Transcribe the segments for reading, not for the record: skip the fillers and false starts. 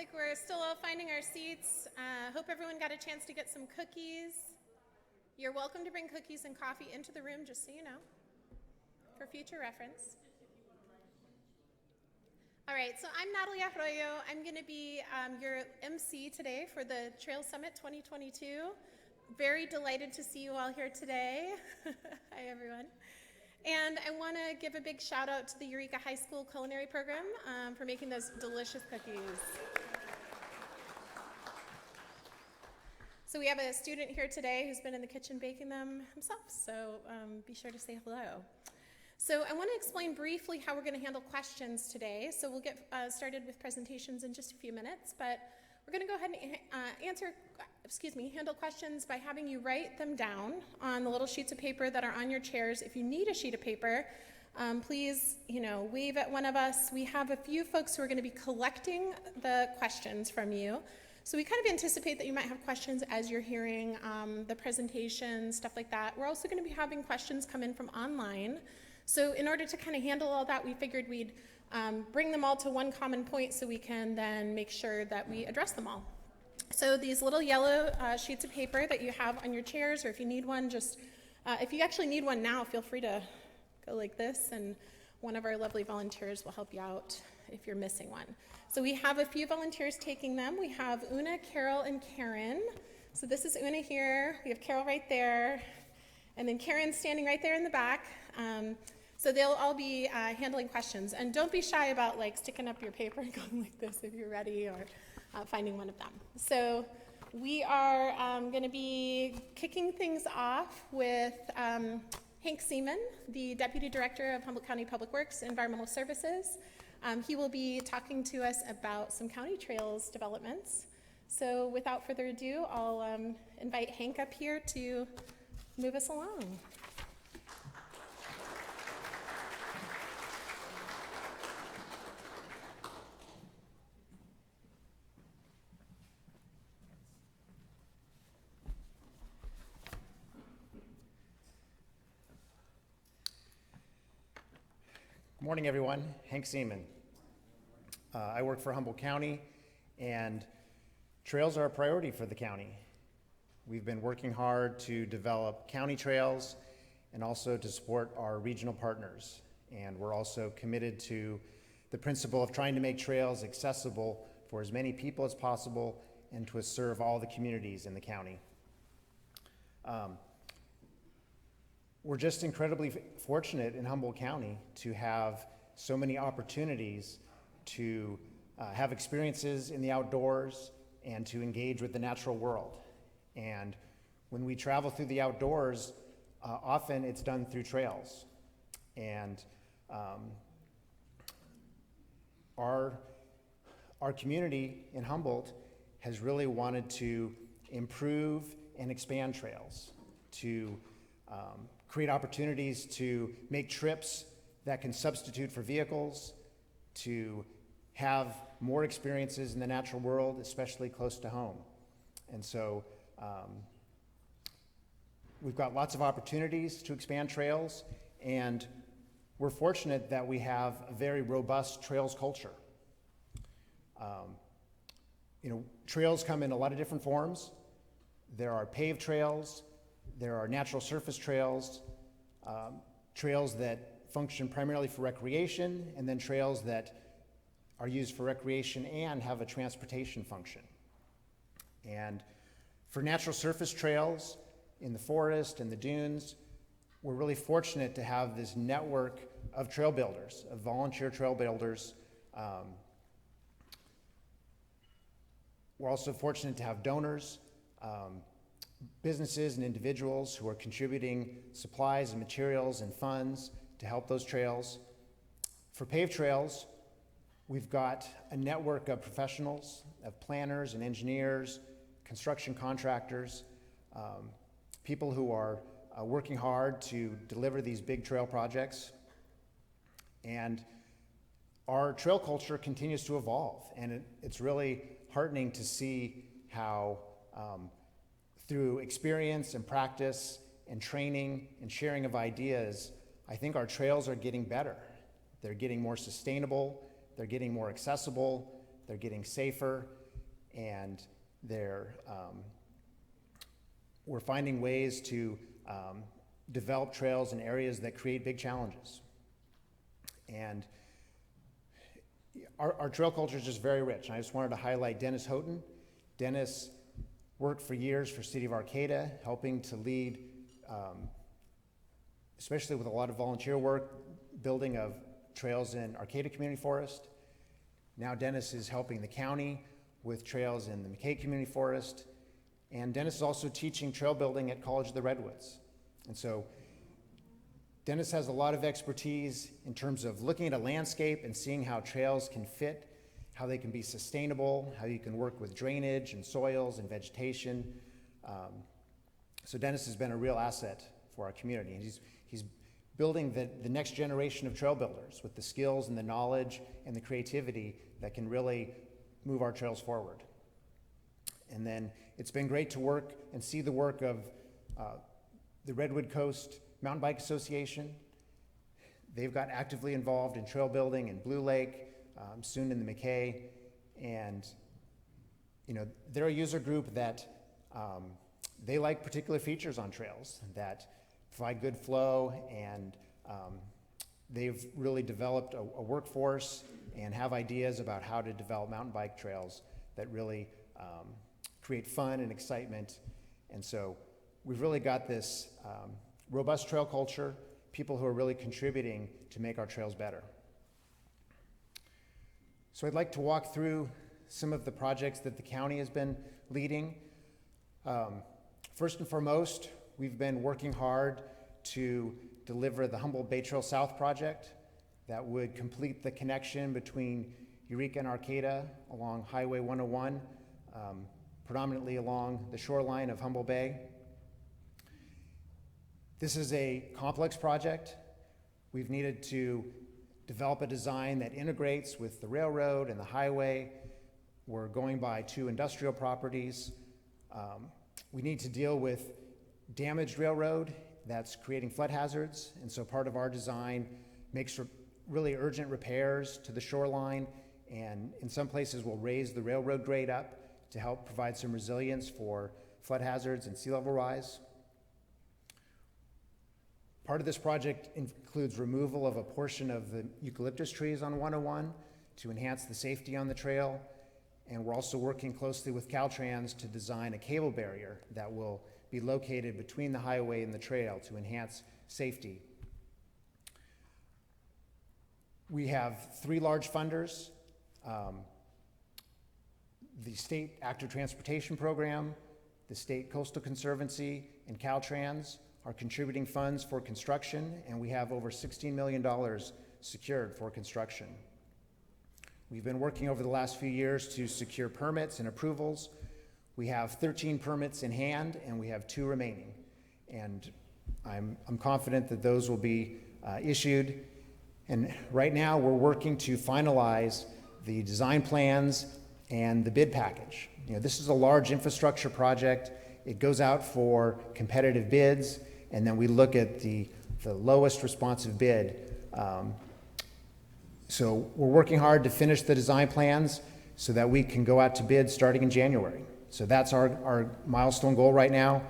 like we're still all finding our seats. Hope everyone got a chance to get some cookies. You're welcome to bring cookies and coffee into the room, just so you know, for future reference. All right, so I'm Natalie Arroyo. I'm going to be your MC today for the Trail Summit 2022. Very delighted to see you all here today. Hi, everyone. And I want to give a big shout out to the Eureka High School Culinary Program for making those delicious cookies. So we have a student here today who's been in the kitchen baking them himself, so be sure to say hello. So I want to explain briefly how we're going to handle questions today. So we'll get started with presentations in just a few minutes, but we're going to go ahead and handle questions by having you write them down on the little sheets of paper that are on your chairs. If you need a sheet of paper, please, wave at one of us. We have a few folks who are going to be collecting the questions from you. So we kind of anticipate that you might have questions as you're hearing the presentation, stuff like that. We're also going to be having questions come in from online. So in order to kind of handle all that, we figured we'd bring them all to one common point so we can then make sure that we address them all. So these little yellow sheets of paper that you have on your chairs, or if you need one, if you actually need one now, feel free to go like this, and one of our lovely volunteers will help you out if you're missing one. So we have a few volunteers taking them. We have Una, Carol, and Karen. So this is Una here. We have Carol right there. And then Karen's standing right there in the back. So they'll all be handling questions. And don't be shy about sticking up your paper and going like this if you're ready, or finding one of them. So we are going to be kicking things off with Hank Seaman, the Deputy Director of Humboldt County Public Works Environmental Services. He will be talking to us about some county trails developments. So without further ado, I'll invite Hank up here to move us along. Good morning, everyone. Hank Seaman. I work for Humboldt County, and trails are a priority for the county. We've been working hard to develop county trails and also to support our regional partners. And we're also committed to the principle of trying to make trails accessible for as many people as possible and to serve all the communities in the county. We're just incredibly fortunate in Humboldt County to have so many opportunities to have experiences in the outdoors and to engage with the natural world. And when we travel through the outdoors, often it's done through trails. And our community in Humboldt has really wanted to improve and expand trails, to create opportunities to make trips that can substitute for vehicles, to have more experiences in the natural world, especially close to home. And so we've got lots of opportunities to expand trails, and we're fortunate that we have a very robust trails culture. Trails come in a lot of different forms. There are paved trails, there are natural surface trails, trails that function primarily for recreation, and then trails that are used for recreation and have a transportation function. And for natural surface trails in the forest and the dunes, we're really fortunate to have this network of trail builders, of volunteer trail builders. We're also fortunate to have donors, businesses and individuals who are contributing supplies and materials and funds to help those trails. For paved trails, we've got a network of professionals, of planners and engineers, construction contractors, people who are working hard to deliver these big trail projects. And our trail culture continues to evolve, and it's really heartening to see how through experience and practice and training and sharing of ideas, I think our trails are getting better. They're getting more sustainable, they're getting more accessible, they're getting safer, and we're finding ways to develop trails in areas that create big challenges. And our trail culture is just very rich. And I just wanted to highlight Dennis Houghton. Dennis worked for years for City of Arcata, helping to lead, especially with a lot of volunteer work, building of trails in Arcata Community Forest. Now Dennis is helping the county with trails in the Mckay Community Forest. And Dennis is also teaching trail building at College of the Redwoods. And so Dennis has a lot of expertise in terms of looking at a landscape and seeing how trails can fit, how they can be sustainable, how you can work with drainage and soils and vegetation. So Dennis has been a real asset for our community. And he's building the next generation of trail builders with the skills and the knowledge and the creativity that can really move our trails forward. And then it's been great to work and see the work of the Redwood Coast Mountain Bike Association. They've got actively involved in trail building in Blue Lake, soon in the Mckay. And they're a user group that they like particular features on trails that provide good flow, and they've really developed a workforce and have ideas about how to develop mountain bike trails that really create fun and excitement. And so we've really got this robust trail culture, people who are really contributing to make our trails better. So I'd like to walk through some of the projects that the county has been leading. First and foremost, we've been working hard to deliver the Humboldt Bay Trail South project that would complete the connection between Eureka and Arcata along Highway 101, predominantly along the shoreline of Humboldt Bay. This is a complex project. We've needed to develop a design that integrates with the railroad and the highway. We're going by 2 industrial properties. We need to deal with damaged railroad that's creating flood hazards, and so part of our design makes really urgent repairs to the shoreline, and in some places we'll raise the railroad grade up to help provide some resilience for flood hazards and sea level rise. Part of this project includes removal of a portion of the eucalyptus trees on 101 to enhance the safety on the trail, and we're also working closely with Caltrans to design a cable barrier that will be located between the highway and the trail to enhance safety. We have 3 large funders. The State Active Transportation Program, the State Coastal Conservancy, and Caltrans are contributing funds for construction, and we have over $16 million secured for construction. We've been working over the last few years to secure permits and approvals. We have 13 permits in hand, and we have 2 remaining. And I'm confident that those will be issued. And right now, we're working to finalize the design plans and the bid package. This is a large infrastructure project. It goes out for competitive bids, and then we look at the lowest responsive bid. So we're working hard to finish the design plans so that we can go out to bid starting in January. So that's our milestone goal right now.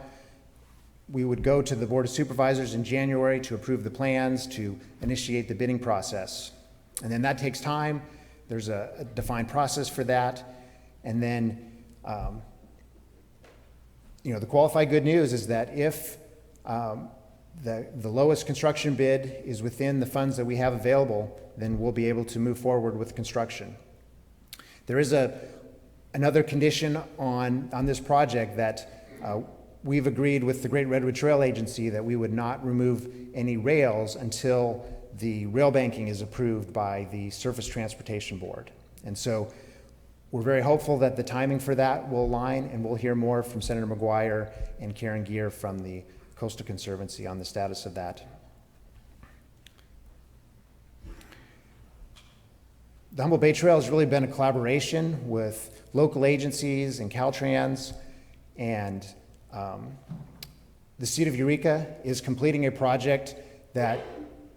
We would go to the Board of Supervisors in January to approve the plans, to initiate the bidding process. And then that takes time. There's a defined process for that. And then, the qualified good news is that if the lowest construction bid is within the funds that we have available, then we'll be able to move forward with construction. There is another condition on this project that we've agreed with the Great Redwood Trail Agency that we would not remove any rails until the rail banking is approved by the Surface Transportation Board. And so we're very hopeful that the timing for that will align, and we'll hear more from Senator McGuire and Karen Geer from the Coastal Conservancy on the status of that. The Humboldt Bay Trail has really been a collaboration with local agencies and Caltrans, and the City of Eureka is completing a project that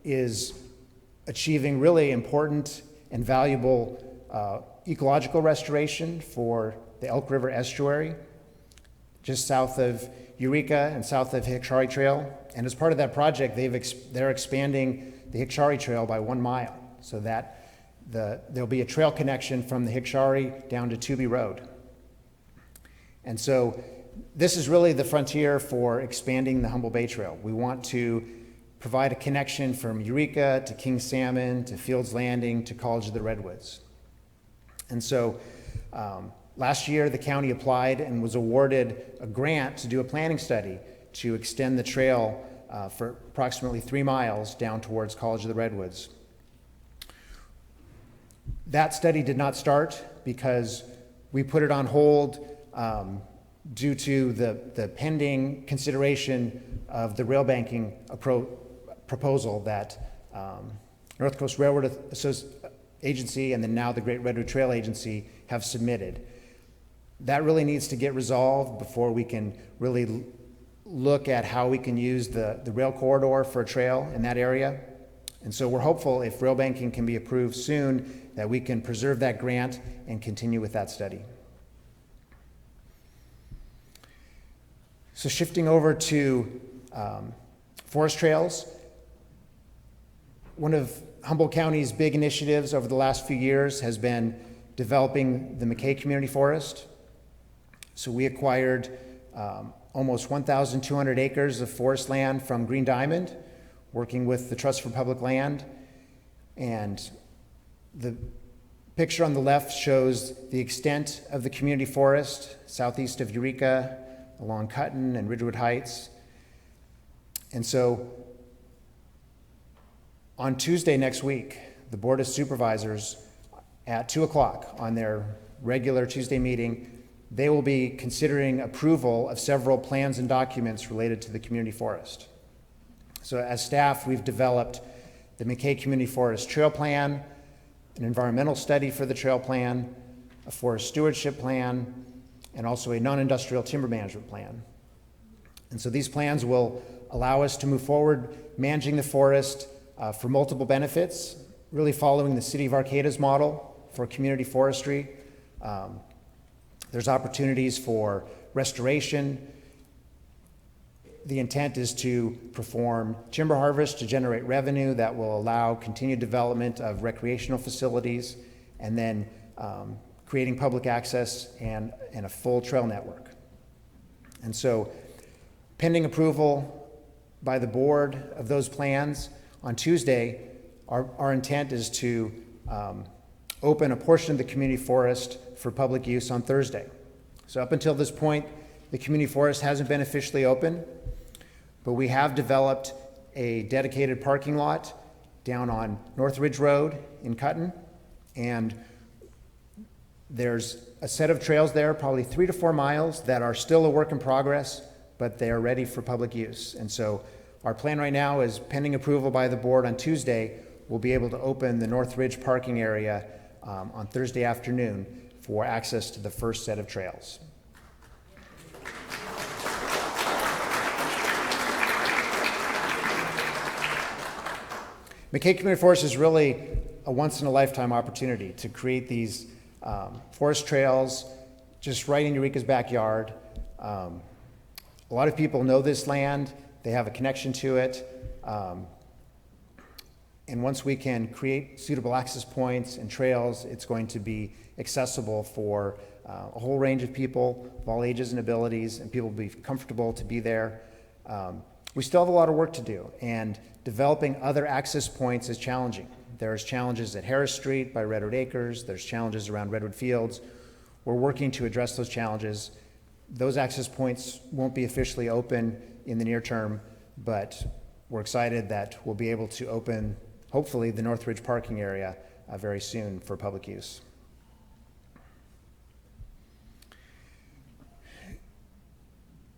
is achieving really important and valuable ecological restoration for the Elk River estuary, just south of Eureka and south of Hikshari Trail. And as part of that project, they're expanding the Hikshari Trail by 1 mile, so that there'll be a trail connection from the Hikshari down to Tooby Road. And so this is really the frontier for expanding the Humboldt Bay Trail. We want to provide a connection from Eureka to King Salmon to Fields Landing to College of the Redwoods. And so last year the county applied and was awarded a grant to do a planning study to extend the trail for approximately 3 miles down towards College of the Redwoods. That study did not start because we put it on hold due to the pending consideration of the rail banking proposal that North Coast Railroad Agency and then now the Great Redwood Trail Agency have submitted. That really needs to get resolved before we can really look at how we can use the rail corridor for a trail in that area. And so we're hopeful if rail banking can be approved soon that we can preserve that grant and continue with that study. So shifting over to forest trails, one of Humboldt County's big initiatives over the last few years has been developing the Mckay Community Forest. So we acquired almost 1,200 acres of forest land from Green Diamond, working with the Trust for Public Land. And the picture on the left shows the extent of the community forest southeast of Eureka, along Houghton and Redwood Heights. And so on Tuesday next week, the Board of Supervisors at 2 o'clock on their regular Tuesday meeting, they will be considering approval of several plans and documents related to the community forest. So as staff, we've developed the Mckay Community Forest Trail Plan, an environmental study for the trail plan, a forest stewardship plan, and also a non-industrial timber management plan. And so these plans will allow us to move forward managing the forest for multiple benefits, really following the City of Arcata's model for community forestry. There's opportunities for restoration. The intent is to perform timber harvest to generate revenue that will allow continued development of recreational facilities, and then creating public access and a full trail network. And so pending approval by the board of those plans on Tuesday, our intent is to open a portion of the community forest for public use on Thursday. So up until this point, the community forest hasn't been officially open, but we have developed a dedicated parking lot down on North Ridge Road in Houghton, and there's a set of trails there, probably 3 to 4 miles, that are still a work in progress, but they are ready for public use. And so our plan right now is, pending approval by the board on Tuesday, we'll be able to open the North Ridge parking area on Thursday afternoon for access to the first set of trails. Mckay Community Forest is really a once-in-a-lifetime opportunity to create these forest trails just right in Eureka's backyard. A lot of people know this land. They have a connection to it. And once we can create suitable access points and trails, it's going to be accessible for a whole range of people of all ages and abilities, and people will be comfortable to be there. We still have a lot of work to do, and developing other access points is challenging. There's challenges at Harris Street by Redwood Acres. There's challenges around Redwood Fields. We're working to address those challenges. Those access points won't be officially open in the near term, but we're excited that we'll be able to open, hopefully, the North Ridge parking area very soon for public use.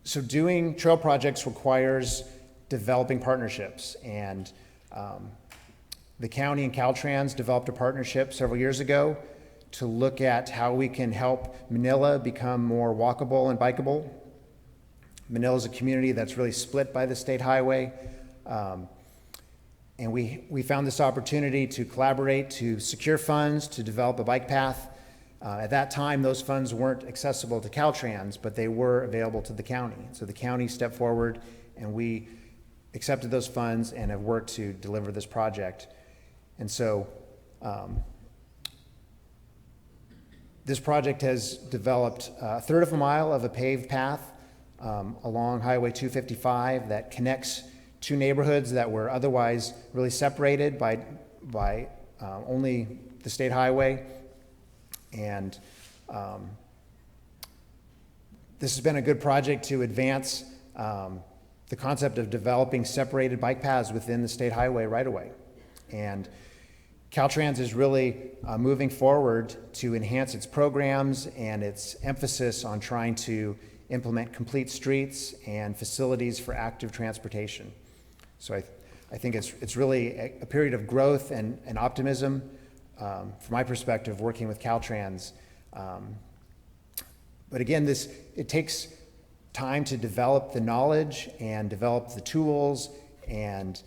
So doing trail projects requires developing partnerships, and the county and Caltrans developed a partnership several years ago to look at how we can help Manila become more walkable and bikeable. Manila is a community that's really split by the state highway. And we found this opportunity to collaborate, to secure funds, to develop a bike path. At that time, those funds weren't accessible to Caltrans, but they were available to the county. So the county stepped forward, and we accepted those funds and have worked to deliver this project. And so this project has developed a third of a mile of a paved path along Highway 255 that connects two neighborhoods that were otherwise really separated by only the state highway. And this has been a good project to advance the concept of developing separated bike paths within the state highway right-of-way. And Caltrans is really moving forward to enhance its programs and its emphasis on trying to implement complete streets and facilities for active transportation. So I think it's really a period of growth and optimism from my perspective working with Caltrans. But again, it takes time to develop the knowledge and develop the tools and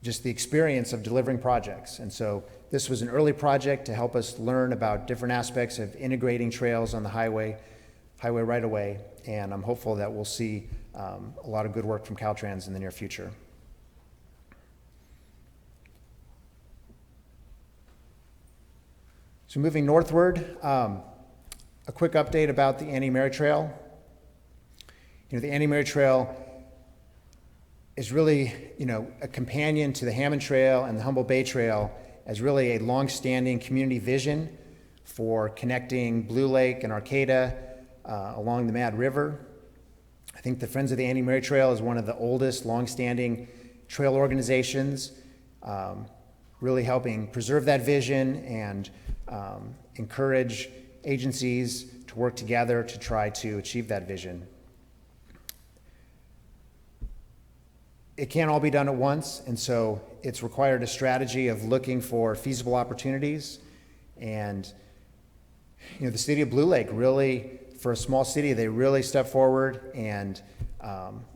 just the experience of delivering projects. And so this was an early project to help us learn about different aspects of integrating trails on the highway right-of-way, and I'm hopeful that we'll see a lot of good work from Caltrans in the near future. So moving northward, a quick update about the Annie Mary Trail. You know, the Annie Mary Trail is really, a companion to the Hammond Trail and the Humboldt Bay Trail as really a long-standing community vision for connecting Blue Lake and Arcata along the Mad River. I think the Friends of the Annie Mary Trail is one of the oldest long-standing trail organizations, really helping preserve that vision and encourage agencies to work together to try to achieve that vision. It can't all be done at once, and so it's required a strategy of looking for feasible opportunities. And the city of Blue Lake really, for a small city, they really stepped forward and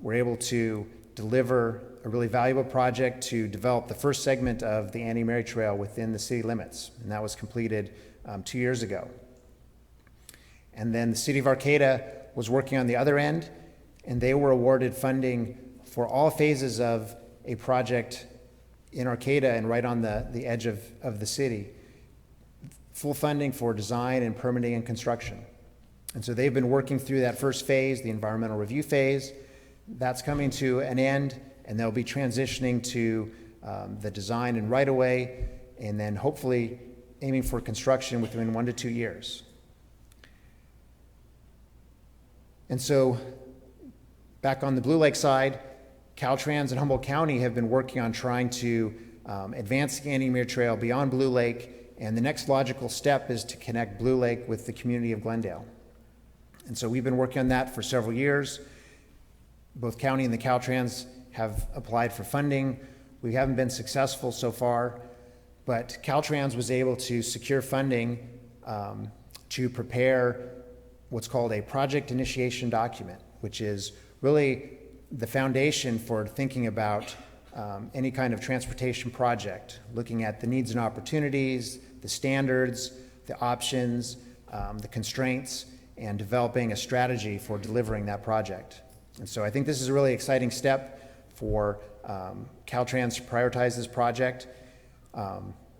were able to deliver a really valuable project to develop the first segment of the Annie Mary Trail within the city limits, and that was completed 2 years ago. And then the city of Arcata was working on the other end, and they were awarded funding for all phases of a project in Arcata and right on the edge of the city. Full funding for design and permitting and construction. And so they've been working through that first phase, the environmental review phase. That's coming to an end, and they'll be transitioning to the design and right-of-way, and then hopefully aiming for construction within 1 to 2 years. And so back on the Blue Lake side, Caltrans and Humboldt County have been working on trying to advance the Annie Mary Trail beyond Blue Lake, and the next logical step is to connect Blue Lake with the community of Glendale. And so we've been working on that for several years. Both county and the Caltrans have applied for funding. We haven't been successful so far, but Caltrans was able to secure funding to prepare what's called a project initiation document, which is really the foundation for thinking about any kind of transportation project, looking at the needs and opportunities, the standards, the options, the constraints, and developing a strategy for delivering that project. And so I think this is a really exciting step for Caltrans to prioritize this project.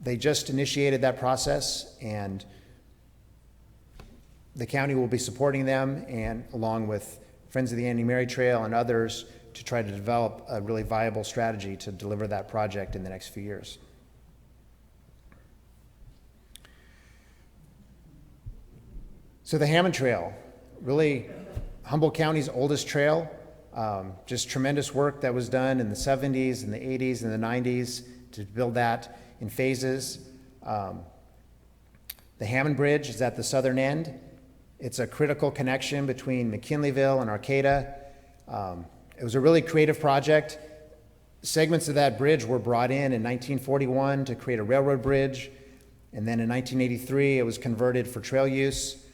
They just initiated that process, and the county will be supporting them, and along with Friends of the Annie Mary Trail and others, to try to develop a really viable strategy to deliver that project in the next few years. So the Hammond Trail, really Humboldt County's oldest trail, just tremendous work that was done in the 70s and the 80s and the 90s to build that in phases. The Hammond Bridge is at the southern end. It's a critical connection between McKinleyville and Arcata. It was a really creative project. Segments of that bridge were brought in 1941 to create a railroad bridge, and then in 1983 it was converted for trail use.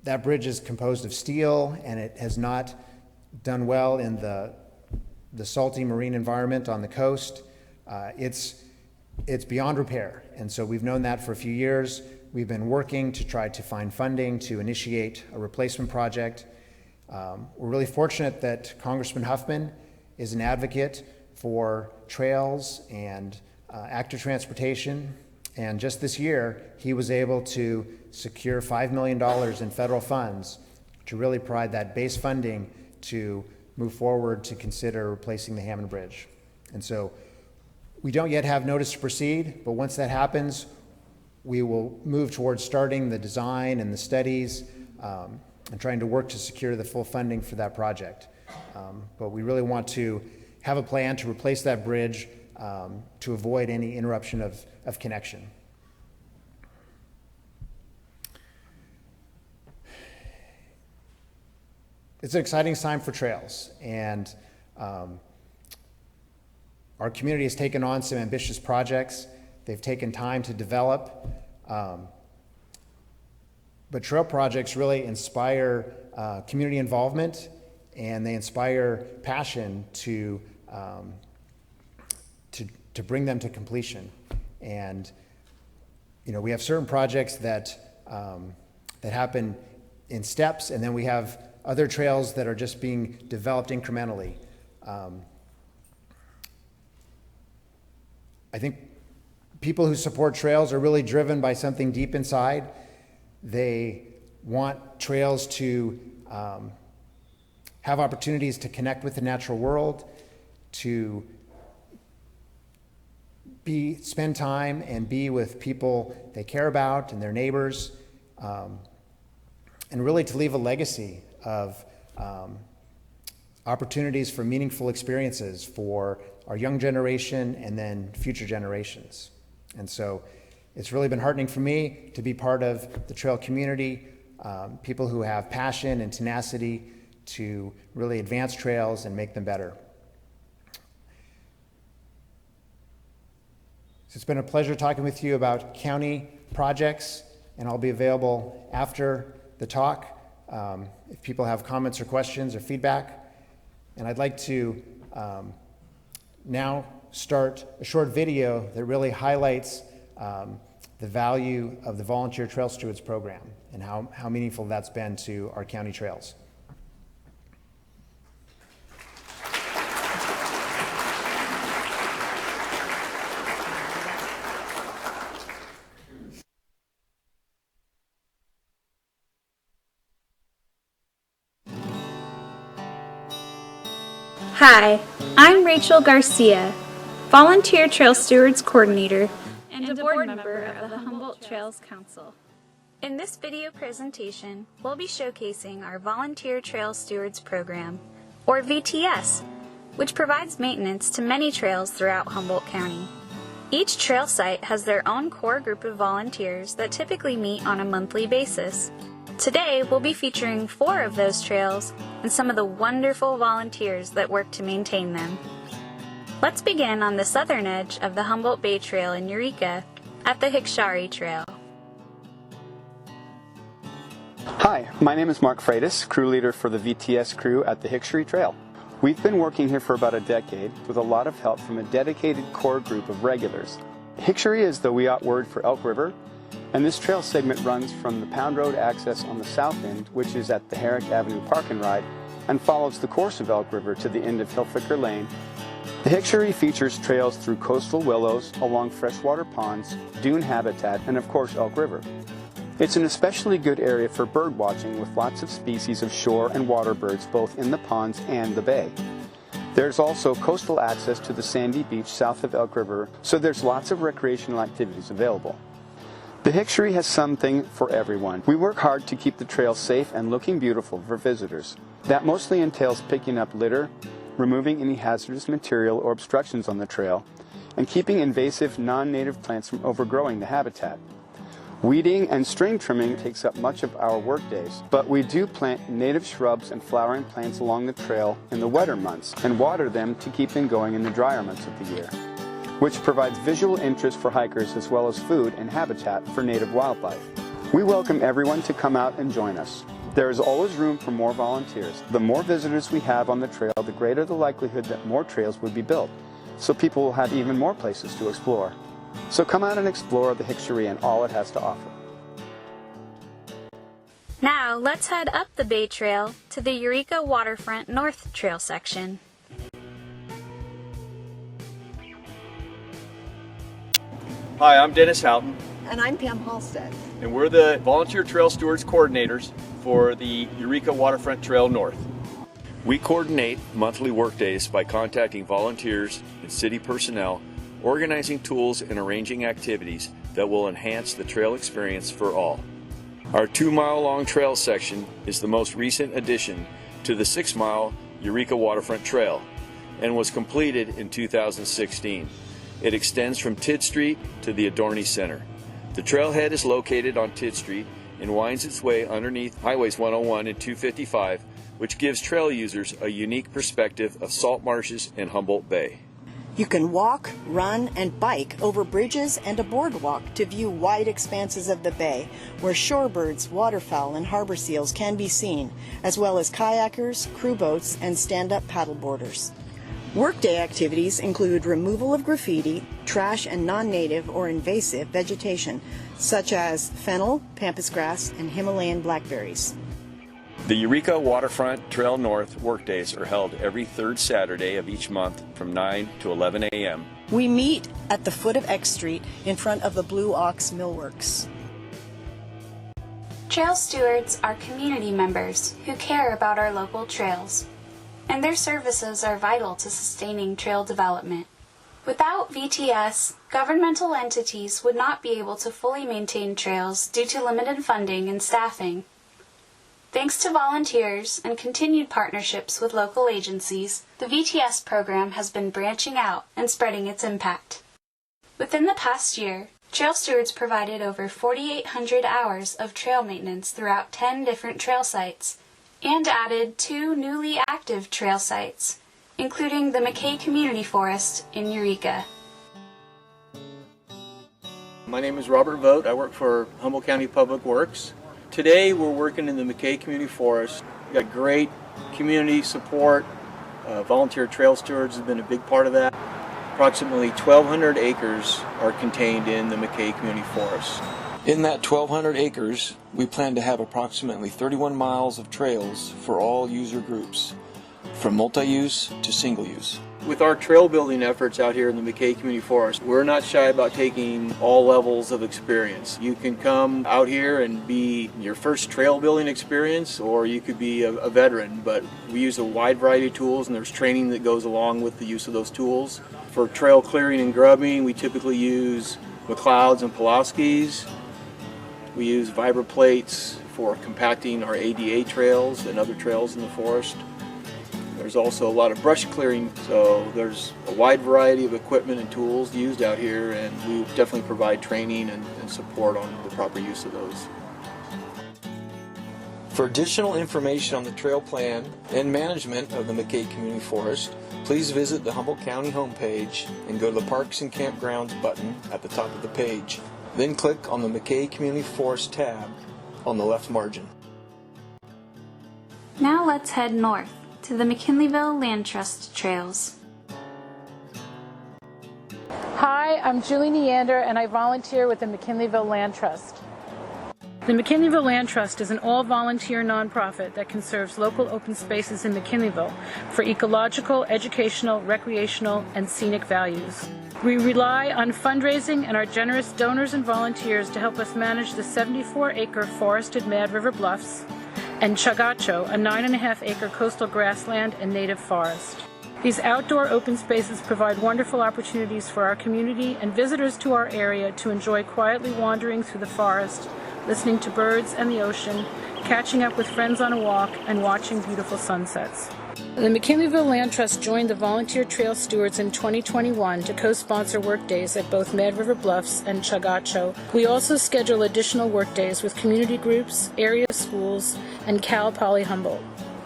That bridge is composed of steel, and it has not done well in the the salty marine environment on the coast. It's beyond repair, and so we've known that for a few years. We've been working to try to find funding to initiate a replacement project. We're really fortunate that Congressman Huffman is an advocate for trails and active transportation, and just this year he was able to secure $5 million in federal funds to really provide that base funding to move forward to consider replacing the Hammond Bridge. And so we don't yet have notice to proceed, but once that happens, we will move towards starting the design and the studies and trying to work to secure the full funding for that project. But we really want to have a plan to replace that bridge to avoid any interruption of connection. It's an exciting time for trails, and our community has taken on some ambitious projects. They've taken time to develop, but trail projects really inspire community involvement, and they inspire passion to bring them to completion. And we have certain projects that happen in steps, and then we have other trails that are just being developed incrementally. I think people who support trails are really driven by something deep inside. They want trails to have opportunities to connect with the natural world, to spend time and be with people they care about and their neighbors, and really to leave a legacy of opportunities for meaningful experiences for our young generation and then future generations. And so it's really been heartening for me to be part of the trail community, people who have passion and tenacity to really advance trails and make them better. So it's been a pleasure talking with you about county projects, and I'll be available after the talk if people have comments or questions or feedback. And I'd like to now start a short video that really highlights the value of the Volunteer Trail Stewards program and how meaningful that's been to our county trails. Hi, I'm Rachel Garcia, Volunteer Trail Stewards Coordinator and a board member of the Humboldt Trails Council. In this video presentation, we'll be showcasing our Volunteer Trail Stewards program, or VTS, which provides maintenance to many trails throughout Humboldt County. Each trail site has their own core group of volunteers that typically meet on a monthly basis. Today, we'll be featuring 4 of those trails and some of the wonderful volunteers that work to maintain them. Let's begin on the southern edge of the Humboldt Bay Trail in Eureka at the Hikshari Trail. Hi, my name is Mark Freitas, crew leader for the VTS crew at the Hikshari Trail. We've been working here for about a decade with a lot of help from a dedicated core group of regulars. Hikshari is the Wiyot word for Elk River, and this trail segment runs from the Pound Road access on the south end, which is at the Herrick Avenue Park and Ride, and follows the course of Elk River to the end of Hillflicker Lane. The Hikshari features trails through coastal willows, along freshwater ponds, dune habitat, and of course Elk River. It's an especially good area for bird watching with lots of species of shore and water birds both in the ponds and the bay. There's also coastal access to the sandy beach south of Elk River, so there's lots of recreational activities available. The Hikshari has something for everyone. We work hard to keep the trail safe and looking beautiful for visitors. That mostly entails picking up litter, removing any hazardous material or obstructions on the trail, and keeping invasive non-native plants from overgrowing the habitat. Weeding and string trimming takes up much of our work days, but we do plant native shrubs and flowering plants along the trail in the wetter months and water them to keep them going in the drier months of the year, which provides visual interest for hikers as well as food and habitat for native wildlife. We welcome everyone to come out and join us. There is always room for more volunteers. The more visitors we have on the trail, the greater the likelihood that more trails would be built, so people will have even more places to explore. So come out and explore the Hikshari and all it has to offer. Now, let's head up the Bay Trail to the Eureka Waterfront North Trail section. Hi, I'm Dennis Houghton, And I'm Pam Halstead. and we're the Volunteer Trail Stewards Coordinators for the Eureka Waterfront Trail North. We coordinate monthly workdays by contacting volunteers and city personnel, organizing tools and arranging activities that will enhance the trail experience for all. Our 2-mile-long trail section is the most recent addition to the 6-mile Eureka Waterfront Trail and was completed in 2016. It extends from Tidd Street to the Adorney Center. The trailhead is located on Tidd Street and winds its way underneath Highways 101 and 255, which gives trail users a unique perspective of salt marshes and Humboldt Bay. You can walk, run, and bike over bridges and a boardwalk to view wide expanses of the bay, where shorebirds, waterfowl, and harbor seals can be seen, as well as kayakers, crew boats, and stand-up paddleboarders. Workday activities include removal of graffiti, trash, and non-native or invasive vegetation, such as fennel, pampas grass, and Himalayan blackberries. The Eureka Waterfront Trail North workdays are held every third Saturday of each month from 9 to 11 a.m. We meet at the foot of X Street in front of the Blue Ox Millworks. Trail stewards are community members who care about our local trails, and their services are vital to sustaining trail development. Without VTS, governmental entities would not be able to fully maintain trails due to limited funding and staffing. Thanks to volunteers and continued partnerships with local agencies, the VTS program has been branching out and spreading its impact. Within the past year, Trail Stewards provided over 4,800 hours of trail maintenance throughout 10 different trail sites and added 2 newly active trail sites, including the Mckay Community Forest in Eureka. My name is Robert Vogt. I work for Humboldt County Public Works. Today we're working in the Mckay Community Forest. We've got great community support. Volunteer trail stewards have been a big part of that. Approximately 1,200 acres are contained in the Mckay Community Forest. In that 1,200 acres, we plan to have approximately 31 miles of trails for all user groups, from multi-use to single-use. With our trail building efforts out here in the Mckay Community Forest, we're not shy about taking all levels of experience. You can come out here and be your first trail building experience, or you could be a veteran, but we use a wide variety of tools and there's training that goes along with the use of those tools. For trail clearing and grubbing, we typically use McLeods and Pulaskis. We use vibra plates for compacting our ADA trails and other trails in the forest. There's also a lot of brush clearing, so there's a wide variety of equipment and tools used out here, and we definitely provide training and support on the proper use of those. For additional information on the trail plan and management of the Mckay Community Forest, please visit the Humboldt County homepage and go to the Parks and Campgrounds button at the top of the page. Then click on the Mckay Community Forest tab on the left margin. Now let's head north to the McKinleyville Land Trust trails. Hi, I'm Julie Neander and I volunteer with the McKinleyville Land Trust. The McKinleyville Land Trust is an all-volunteer nonprofit that conserves local open spaces in McKinleyville for ecological, educational, recreational, and scenic values. We rely on fundraising and our generous donors and volunteers to help us manage the 74-acre forested Mad River Bluffs and Chagacho, a 9.5-acre coastal grassland and native forest. These outdoor open spaces provide wonderful opportunities for our community and visitors to our area to enjoy quietly wandering through the forest, listening to birds and the ocean, catching up with friends on a walk, and watching beautiful sunsets. The McKinleyville Land Trust joined the Volunteer Trail Stewards in 2021 to co-sponsor workdays at both Mad River Bluffs and Chagacho. We also schedule additional workdays with community groups, area schools, and Cal Poly Humboldt.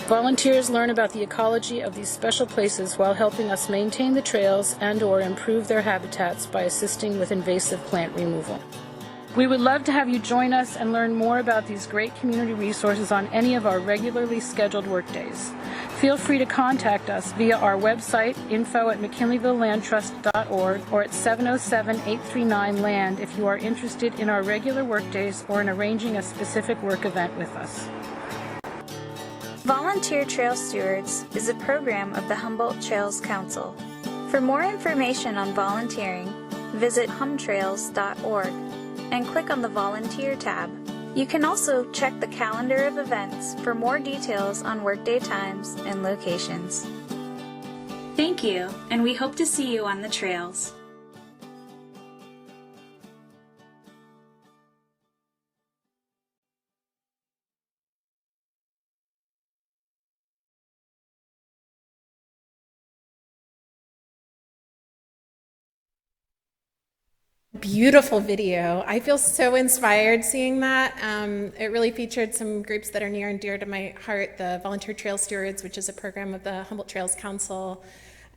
Volunteers learn about the ecology of these special places while helping us maintain the trails and/or improve their habitats by assisting with invasive plant removal. We would love to have you join us and learn more about these great community resources on any of our regularly scheduled workdays. Feel free to contact us via our website, info@mckinleyvillelandtrust.org, or at 707-839-LAND if you are interested in our regular workdays or in arranging a specific work event with us. Volunteer Trail Stewards is a program of the Humboldt Trails Council. For more information on volunteering, visit humtrails.org and click on the Volunteer tab. You can also check the calendar of events for more details on workday times and locations. Thank you, and we hope to see you on the trails. Beautiful video. I feel so inspired seeing that. It really featured some groups that are near and dear to my heart, the Volunteer Trail Stewards, which is a program of the Humboldt Trails Council.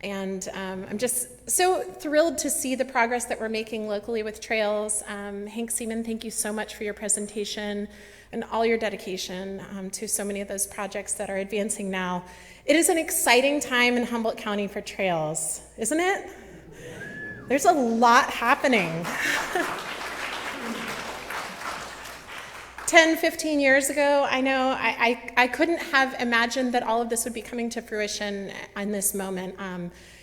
And I'm just so thrilled to see the progress that we're making locally with trails. Seaman, thank you so much for your presentation and all your dedication to so many of those projects that are advancing now. It is an exciting time in Humboldt County for trails, isn't it? There's a lot happening. 10, 15 years ago, I know I couldn't have imagined that all of this would be coming to fruition in this moment.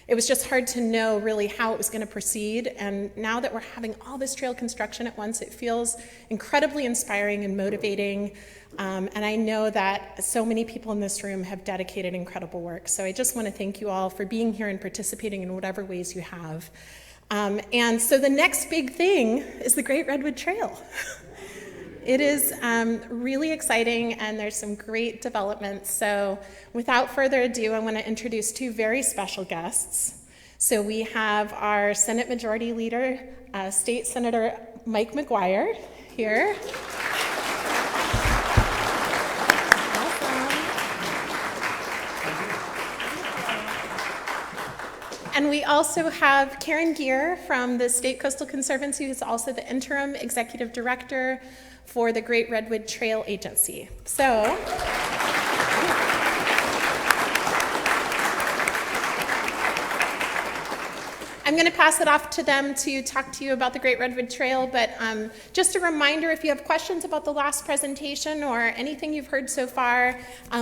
It was just hard to know really how it was going to proceed. And now that we're having all this trail construction at once, it feels incredibly inspiring and motivating. And I know that so many people in this room have dedicated incredible work. So I just want to thank you all for being here and participating in whatever ways you have. And so the next big thing is the Great Redwood Trail. It is really exciting, and there's some great developments. So without further ado, I want to introduce two very special guests. So we have our Senate Majority Leader, State Senator Mike McGuire here. And we also have Karen Geer from the State Coastal Conservancy, who's also the interim executive director for the Great Redwood Trail Agency. So, I'm going to pass it off to them to talk to you about the Great Redwood Trail, but just a reminder, if you have questions about the last presentation or anything you've heard so far,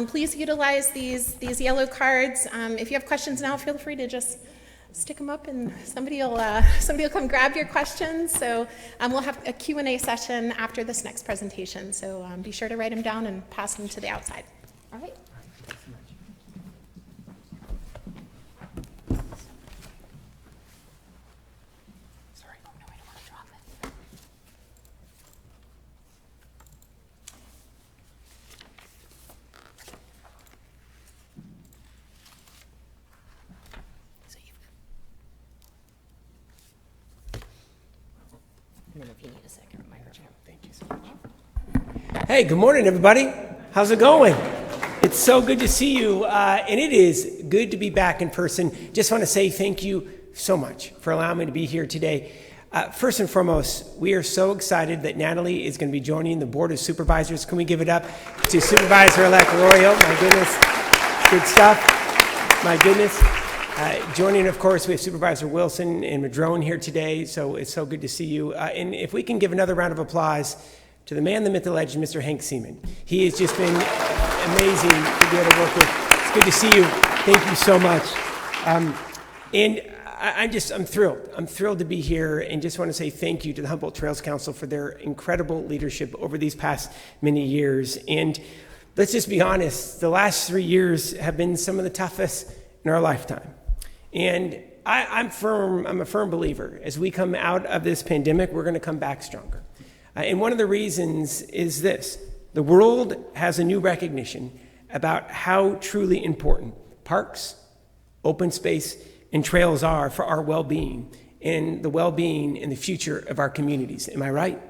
please utilize these yellow cards. If you have questions now, feel free to just stick them up and somebody will come grab your questions. So we'll have a Q&A session after this next presentation. So be sure to write them down and pass them to the outside. All right. Sorry, no, I don't want to drop it. And then if you need a second microphone. Thank you so much. Hey, good morning, everybody. How's it going? It's so good to see you, and it is good to be back in person. Just want to say thank you so much for allowing me to be here today. First and foremost, we are so excited that Natalie is going to be joining the Board of Supervisors. Can we give it up to Supervisor-elect Rorio? My goodness, good stuff. My goodness. Joining, of course, we have Supervisor Wilson and Madrone here today, so it's so good to see you. And if we can give another round of applause to the man, the myth, the legend, Mr. Seaman. He has just been amazing to be able to work with. It's good to see you. Thank you so much. And I'm thrilled. I'm thrilled to be here, and just want to say thank you to the Humboldt Trails Council for their incredible leadership over these past many years. And let's just be honest, the last 3 years have been some of the toughest in our lifetime. And I'm a firm believer. As we come out of this pandemic, we're going to come back stronger. And one of the reasons is this. The world has a new recognition about how truly important parks, open space, and trails are for our well-being and the well-being and the future of our communities. Am I right?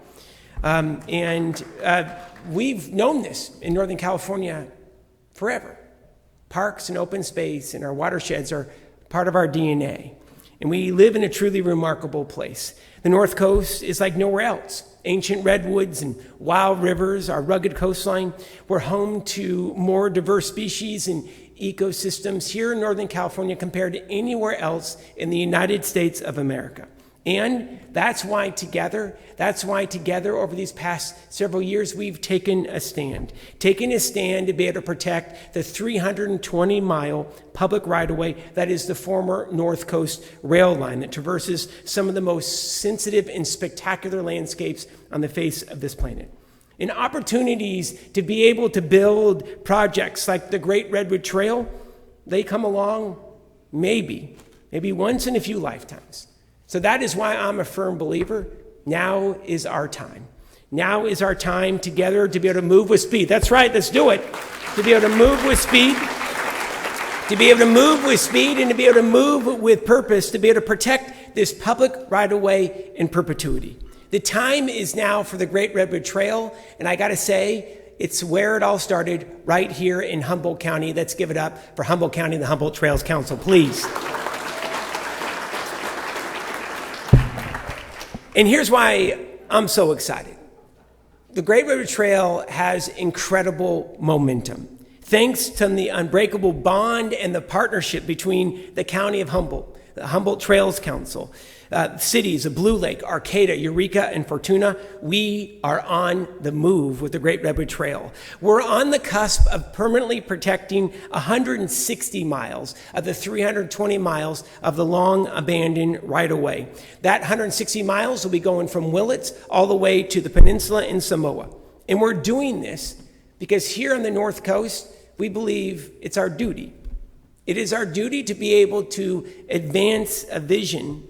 We've known this in Northern California forever. Parks and open space and our watersheds are part of our DNA. And we live in a truly remarkable place. The North Coast is like nowhere else. Ancient redwoods and wild rivers, our rugged coastline. We're home to more diverse species and ecosystems here in Northern California compared to anywhere else in the United States of America. And that's why together over these past several years, we've taken a stand to be able to protect the 320-mile public right-of-way that is the former North Coast rail line that traverses some of the most sensitive and spectacular landscapes on the face of this planet. And opportunities to be able to build projects like the Great Redwood Trail, they come along maybe once in a few lifetimes. So that is why I'm a firm believer. Now is our time. Now is our time together to be able to move with speed. That's right, let's do it. To be able to move with speed. To be able to move with speed and to be able to move with purpose, to be able to protect this public right-of-way in perpetuity. The time is now for the Great Redwood Trail, and I gotta say, it's where it all started, right here in Humboldt County. Let's give it up for Humboldt County and the Humboldt Trails Council, please. And here's why I'm so excited. The Great Redwood Trail has incredible momentum, thanks to the unbreakable bond and the partnership between the County of Humboldt, the Humboldt Trails Council, cities of Blue Lake, Arcata, Eureka, and Fortuna. We are on the move with the Great Redwood Trail. We're on the cusp of permanently protecting 160 miles of the 320 miles of the long abandoned right-of-way. That 160 miles will be going from Willits all the way to the peninsula in Samoa. And we're doing this because here on the North Coast, we believe it's our duty. It is our duty to be able to advance a vision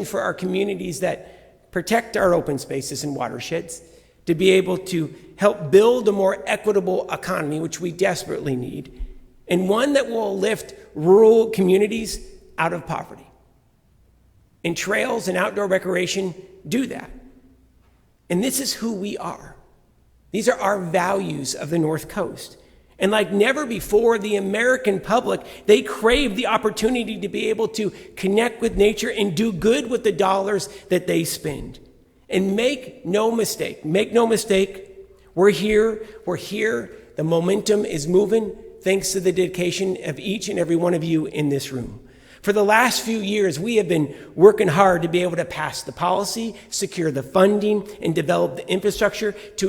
for our communities that protect our open spaces and watersheds, to be able to help build a more equitable economy, which we desperately need, and one that will lift rural communities out of poverty. And trails and outdoor recreation do that. And this is who we are. These are our values of the North Coast. And like never before, the American public, they crave the opportunity to be able to connect with nature and do good with the dollars that they spend. And make no mistake, we're here, the momentum is moving thanks to the dedication of each and every one of you in this room. For the last few years, we have been working hard to be able to pass the policy, secure the funding, and develop the infrastructure to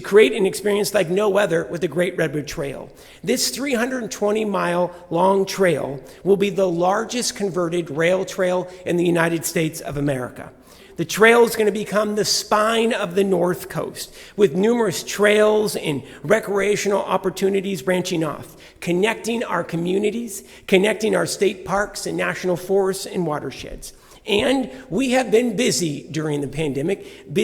create an experience like no other with the Great Redwood Trail. This 320-mile long trail will be the largest converted rail trail in the United States of America. The trail is going to become the spine of the North Coast, with numerous trails and recreational opportunities branching off, connecting our communities, connecting our state parks and national forests and watersheds. And we have been busy during the pandemic,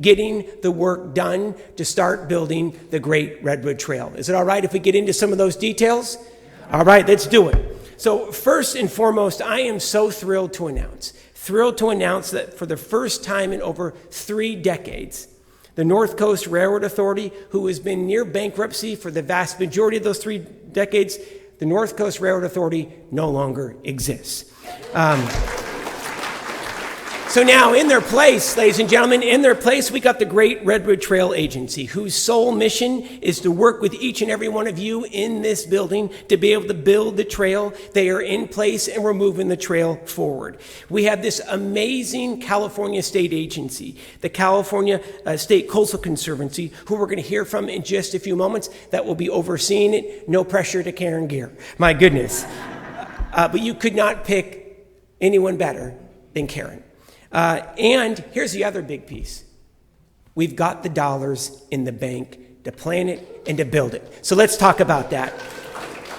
getting the work done to start building the Great Redwood Trail. Is it all right if we get into some of those details? All right, let's do it. So first and foremost, I am so thrilled to announce that for the first time in over 3 decades, the North Coast Railroad Authority, who has been near bankruptcy for the vast majority of those 3 decades, the North Coast Railroad Authority no longer exists. So now in their place, ladies and gentlemen, we got the Great Redwood Trail Agency, whose sole mission is to work with each and every one of you in this building to be able to build the trail. They are in place and we're moving the trail forward. We have this amazing California state agency, the California State Coastal Conservancy, who we're going to hear from in just a few moments, that will be overseeing it. No pressure to Karen Gear. My goodness. But you could not pick anyone better than Karen. And here's the other big piece. We've got the dollars in the bank to plan it and to build it. So let's talk about that.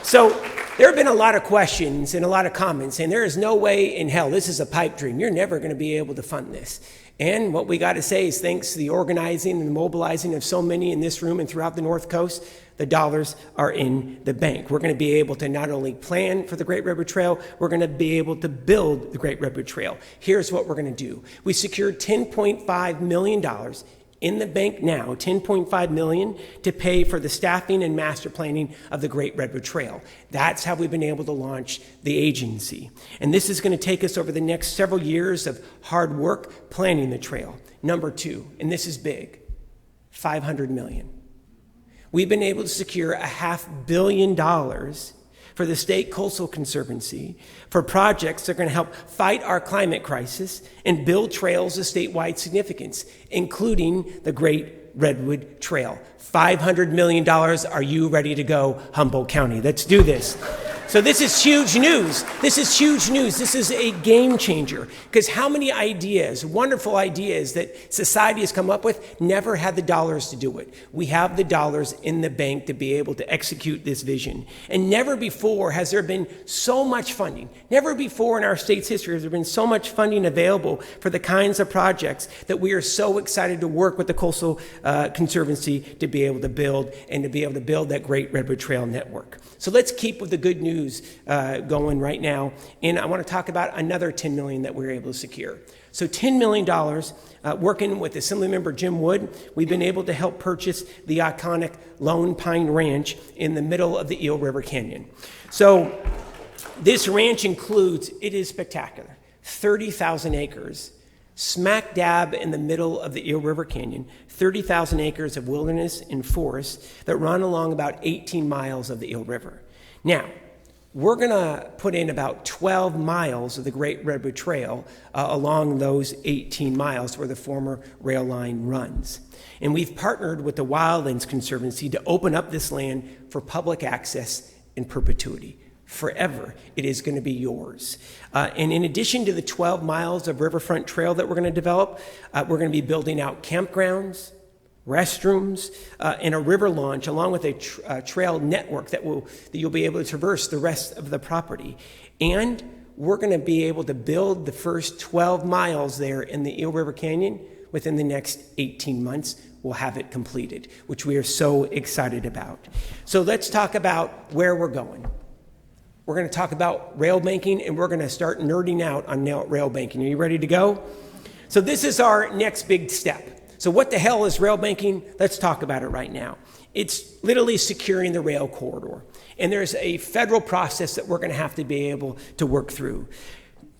So there have been a lot of questions and a lot of comments saying there is no way in hell, this is a pipe dream. You're never going to be able to fund this. And what we got to say is thanks to the organizing and the mobilizing of so many in this room and throughout the North Coast, the dollars are in the bank. We're going to be able to not only plan for the Great Redwood Trail, we're going to be able to build the Great Redwood Trail. Here's what we're going to do. We secured $10.5 million in the bank now, $10.5 million, to pay for the staffing and master planning of the Great Redwood Trail. That's how we've been able to launch the agency. And this is going to take us over the next several years of hard work planning the trail. Number 2, and this is big, $500 million. We've been able to secure $500 million for the State Coastal Conservancy for projects that are going to help fight our climate crisis and build trails of statewide significance, including the Great Redwood Trail. $500 million. Are you ready to go, Humboldt County? Let's do this. So this is huge news. This is huge news. This is a game changer, because how many ideas, wonderful ideas that society has come up with, never had the dollars to do it. We have the dollars in the bank to be able to execute this vision. And never before has there been so much funding. Never before in our state's history has there been so much funding available for the kinds of projects that we are so excited to work with the Coastal Conservancy to be able to build, and to be able to build that Great Redwood Trail network. So let's keep with the good news going right now. And I want to talk about another $10 million that we were able to secure. So $10 million, working with Assemblymember Jim Wood, we've been able to help purchase the iconic Lone Pine Ranch in the middle of the Eel River Canyon. So this ranch includes, it is spectacular, 30,000 acres, smack dab in the middle of the Eel River Canyon, 30,000 acres of wilderness and forest that run along about 18 miles of the Eel River. Now, we're going to put in about 12 miles of the Great Redwood Trail along those 18 miles where the former rail line runs. And we've partnered with the Wildlands Conservancy to open up this land for public access in perpetuity. Forever, it is going to be yours. And in addition to the 12 miles of riverfront trail that we're going to develop, we're going to be building out campgrounds, restrooms, and a river launch, along with a trail network that you'll be able to traverse the rest of the property. And we're going to be able to build the first 12 miles there in the Eel River Canyon within the next 18 months. We'll have it completed, which we are so excited about. So let's talk about where we're going. We're going to talk about rail banking, and we're going to start nerding out on rail banking. Are you ready to go? So this is our next big step. So what the hell is rail banking? Let's talk about it right now. It's literally securing the rail corridor. And there's a federal process that we're going to have to be able to work through.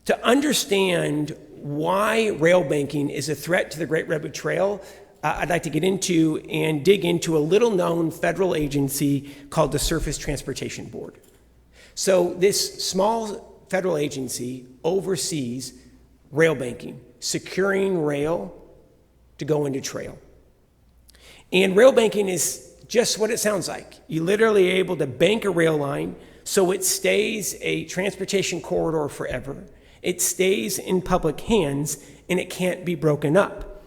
To understand why rail banking is a threat to the Great Redwood Trail, I'd like to get into and dig into a little-known federal agency called the Surface Transportation Board. So this small federal agency oversees rail banking, securing rail to go into trail. And rail banking is just what it sounds like. You literally are able to bank a rail line so it stays a transportation corridor forever. It stays in public hands, and it can't be broken up.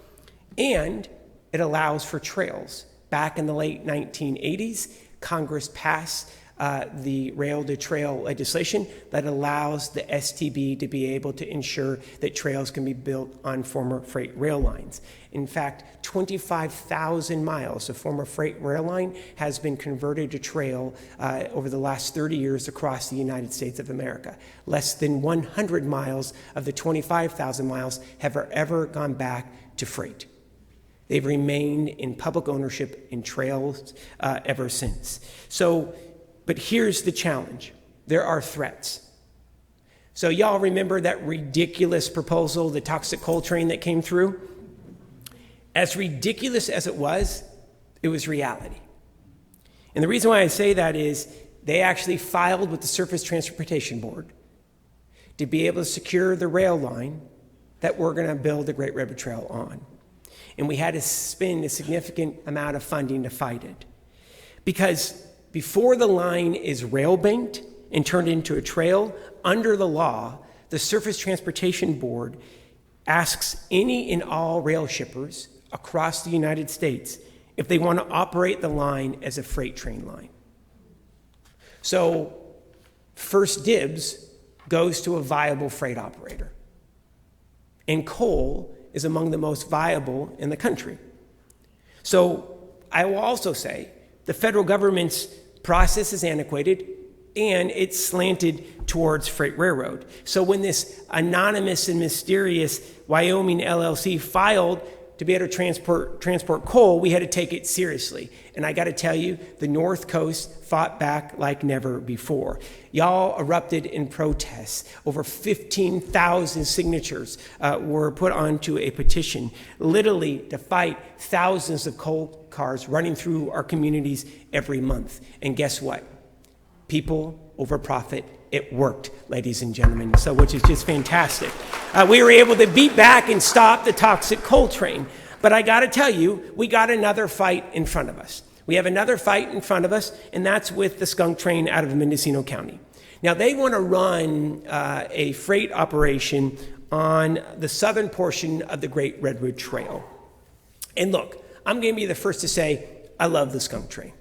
And it allows for trails. Back in the late 1980s, Congress passed the rail to trail legislation that allows the STB to be able to ensure that trails can be built on former freight rail lines. In fact, 25,000 miles of former freight rail line has been converted to trail over the last 30 years across the United States of America. Less than 100 miles of the 25,000 miles have ever gone back to freight. They've remained in public ownership in trails ever since. But here's the challenge. There are threats. So y'all remember that ridiculous proposal, the toxic coal train that came through? As ridiculous as it was reality. And the reason why I say that is they actually filed with the Surface Transportation Board to be able to secure the rail line that we're going to build the Great Redwood Trail on. And we had to spend a significant amount of funding to fight it. Because before the line is rail banked and turned into a trail, under the law, the Surface Transportation Board asks any and all rail shippers across the United States if they want to operate the line as a freight train line. So first dibs goes to a viable freight operator. And coal is among the most viable in the country. So I will also say the federal government's process is antiquated, and it's slanted towards freight railroad. So when this anonymous and mysterious Wyoming LLC filed to be able to transport coal, we had to take it seriously. And I got to tell you, the North Coast fought back like never before. Y'all erupted in protests. Over 15,000 signatures were put onto a petition, literally to fight thousands of coal cars running through our communities every month. And guess what? People over profit. It worked, ladies and gentlemen, so which is just fantastic. We were able to beat back and stop the toxic coal train. But I got to tell you, we got another fight in front of us. We have another fight in front of us, and that's with the Skunk Train out of Mendocino County. Now, they want to run a freight operation on the southern portion of the Great Redwood Trail. And look, I'm going to be the first to say, I love the Skunk Train.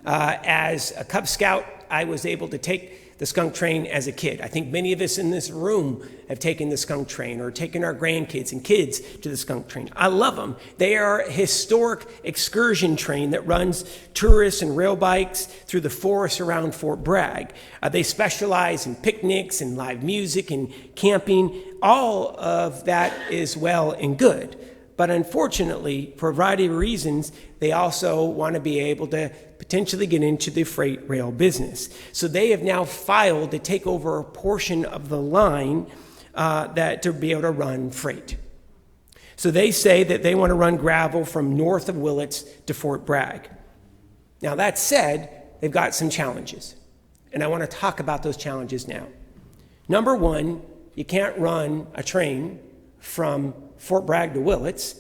As a Cub Scout, I was able to take the Skunk Train as a kid. I think many of us in this room have taken the Skunk Train or taken our grandkids and kids to the Skunk Train. I love them. They are a historic excursion train that runs tourists and rail bikes through the forest around Fort Bragg. They specialize in picnics and live music and camping. All of that is well and good. But unfortunately, for a variety of reasons, they also want to be able to potentially get into the freight rail business. So they have now filed to take over a portion of the line that to be able to run freight. So they say that they want to run gravel from north of Willits to Fort Bragg. Now that said, they've got some challenges. And I want to talk about those challenges now. Number one, you can't run a train from Fort Bragg to Willits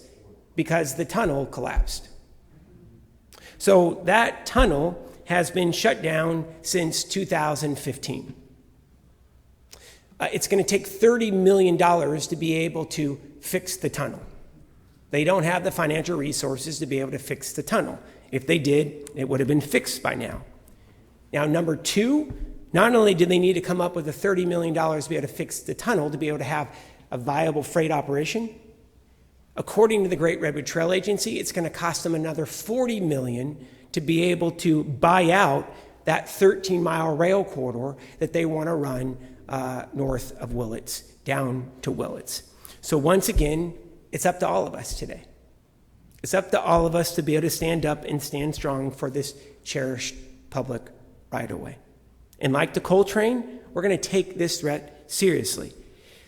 because the tunnel collapsed. So that tunnel has been shut down since 2015. It's going to take $30 million to be able to fix the tunnel. They don't have the financial resources to be able to fix the tunnel. If they did, it would have been fixed by now. Now, number two, not only do they need to come up with the $30 million to be able to fix the tunnel, to be able to have a viable freight operation, according to the Great Redwood Trail Agency, it's going to cost them another $40 million to be able to buy out that 13-mile rail corridor that they want to run north of Willits, down to Willits. So once again, it's up to all of us today. It's up to all of us to be able to stand up and stand strong for this cherished public right-of-way. And like the coal train, we're going to take this threat seriously.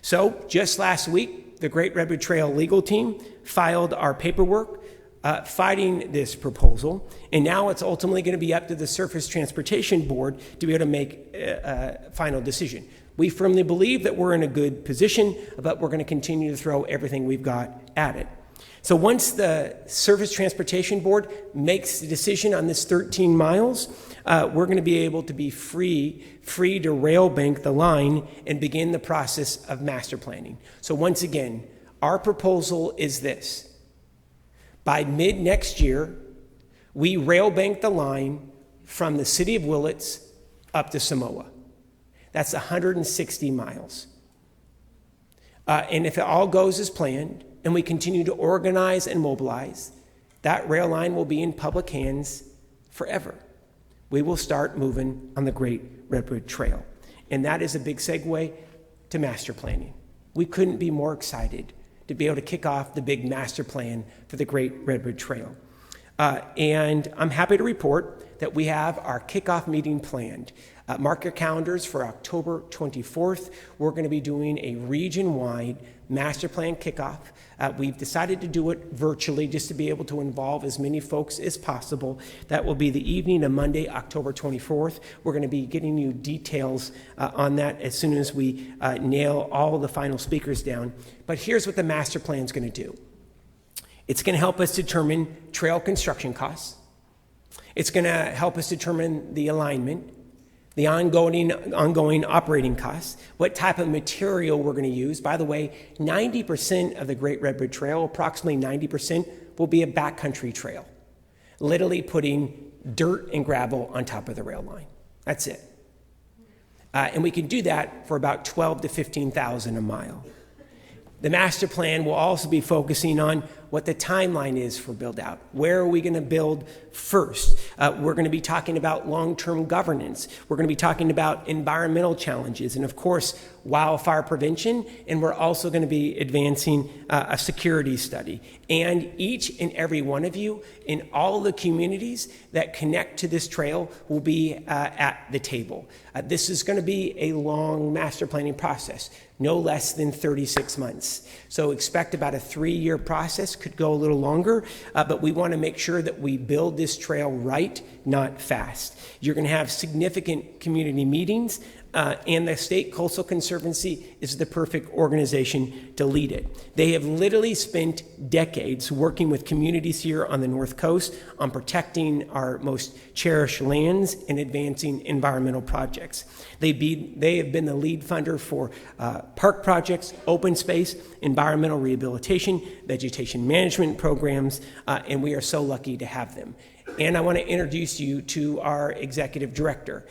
So just last week, the Great Redwood Trail legal team filed our paperwork fighting this proposal, and now it's ultimately going to be up to the Surface Transportation Board to be able to make a final decision. We firmly believe that we're in a good position, but we're going to continue to throw everything we've got at it. So once the Surface Transportation Board makes the decision on this 13 miles, we're going to be able to be free to rail bank the line and begin the process of master planning. So once again, our proposal is this. By mid next year, we rail bank the line from the city of Willits up to Samoa. That's 160 miles. And if it all goes as planned, and we continue to organize and mobilize, that rail line will be in public hands forever. We will start moving on the Great Redwood Trail. And that is a big segue to master planning. We couldn't be more excited to be able to kick off the big master plan for the Great Redwood Trail. And I'm happy to report that we have our kickoff meeting planned. Mark your calendars for October 24th. We're going to be doing a region-wide master plan kickoff. We've decided to do it virtually just to be able to involve as many folks as possible. That will be the evening of Monday, October 24th. We're going to be getting you details on that as soon as we nail all the final speakers down. But here's what the master plan is going to do. It's going to help us determine trail construction costs. It's going to help us determine the alignment, the ongoing operating costs, what type of material we're going to use. By the way, 90% of the Great Redwood Trail, approximately 90%, will be a backcountry trail, literally putting dirt and gravel on top of the rail line. That's it. And we can do that for about $12,000 to $15,000 a mile. The master plan will also be focusing on what the timeline is for build out. Where are we going to build first? We're going to be talking about long-term governance. We're going to be talking about environmental challenges and, of course, wildfire prevention. And we're also going to be advancing a security study. And each and every one of you in all the communities that connect to this trail will be at the table. This is going to be a long master planning process, no less than 36 months. So expect about a 3-year process, could go a little longer, but we want to make sure that we build this trail right, not fast. You're going to have significant community meetings, and the State Coastal Conservancy is the perfect organization to lead it. They have literally spent decades working with communities here on the North Coast on protecting our most cherished lands and advancing environmental projects. They have been the lead funder for park projects, open space, environmental rehabilitation, vegetation management programs, and we are so lucky to have them. And I want to introduce you to our executive director.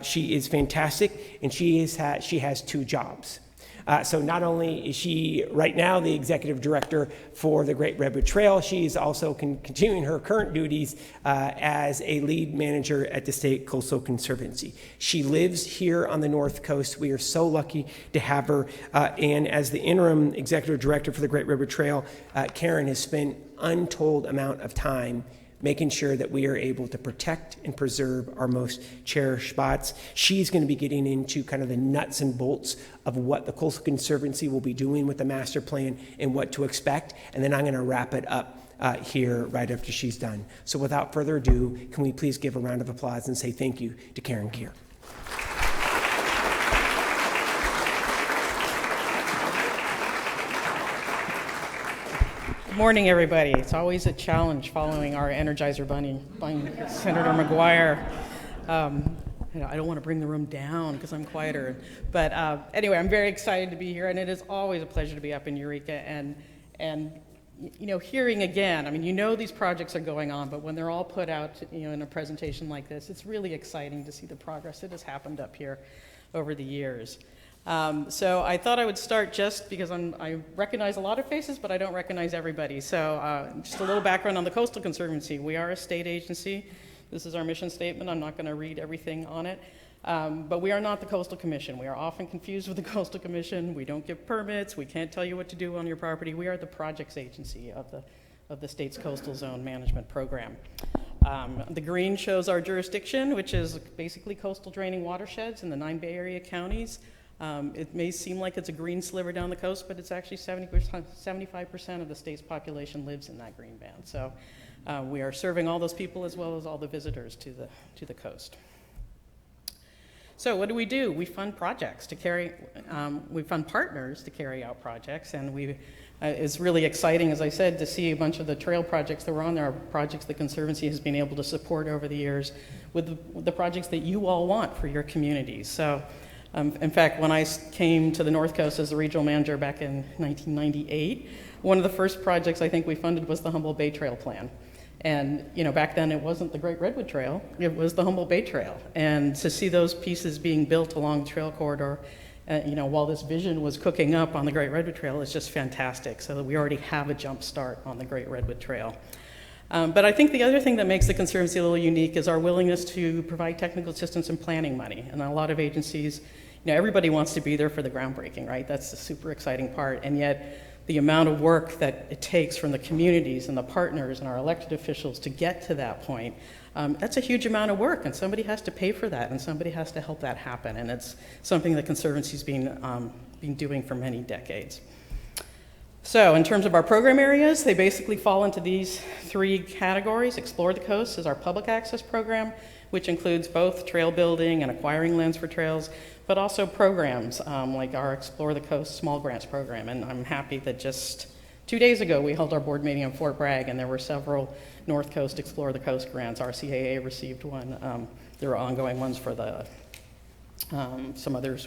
She is fantastic, and she has 2 jobs. So not only is she right now the executive director for the Great Redwood Trail, she is also continuing her current duties as a lead manager at the State Coastal Conservancy. She lives here on the North Coast. We are so lucky to have her. And as the interim executive director for the Great Redwood Trail, Karen has spent untold amount of time making sure that we are able to protect and preserve our most cherished spots. She's going to be getting into kind of the nuts and bolts of what the Coastal Conservancy will be doing with the master plan and what to expect. And then I'm going to wrap it up here right after she's done. So without further ado, can we please give a round of applause and say thank you to Karen Keir. Good morning, everybody. It's always a challenge following our Energizer Bunny, Senator McGuire. I don't want to bring the room down because I'm quieter. But anyway, I'm very excited to be here, and it is always a pleasure to be up in Eureka. And hearing again, I mean, these projects are going on, but when they're all put out, in a presentation like this, it's really exciting to see the progress that has happened up here over the years. So I thought I would start just because I recognize a lot of faces, but I don't recognize everybody. So just a little background on the Coastal Conservancy. We are a state agency. This is our mission statement. I'm not going to read everything on it. But we are not the Coastal Commission. We are often confused with the Coastal Commission. We don't give permits. We can't tell you what to do on your property. We are the projects agency of the state's coastal zone management program. The green shows our jurisdiction, which is basically coastal draining watersheds in the 9 Bay Area counties. It may seem like it's a green sliver down the coast, but it's actually 75% of the state's population lives in that green band. So we are serving all those people as well as all the visitors to the coast. So what do? We fund projects we fund partners to carry out projects, and it's really exciting, as I said, to see a bunch of the trail projects that were on there, projects the Conservancy has been able to support over the years with the projects that you all want for your communities. So. In fact, when I came to the North Coast as a regional manager back in 1998, one of the first projects I think we funded was the Humboldt Bay Trail plan. And back then it wasn't the Great Redwood Trail, it was the Humboldt Bay Trail. And to see those pieces being built along the trail corridor, while this vision was cooking up on the Great Redwood Trail is just fantastic. So that we already have a jump start on the Great Redwood Trail. But I think the other thing that makes the Conservancy a little unique is our willingness to provide technical assistance and planning money. And a lot of agencies, everybody wants to be there for the groundbreaking, right? That's the super exciting part. And yet the amount of work that it takes from the communities and the partners and our elected officials to get to that point, that's a huge amount of work, and somebody has to pay for that, and somebody has to help that happen. And it's something the Conservancy's been doing for many decades. So in terms of our program areas, they basically fall into these 3 categories. Explore the Coast is our public access program, which includes both trail building and acquiring lands for trails, but also programs like our Explore the Coast Small Grants program. And I'm happy that just 2 days ago we held our board meeting in Fort Bragg, and there were several North Coast Explore the Coast grants. RCAA received one. There are ongoing ones for some others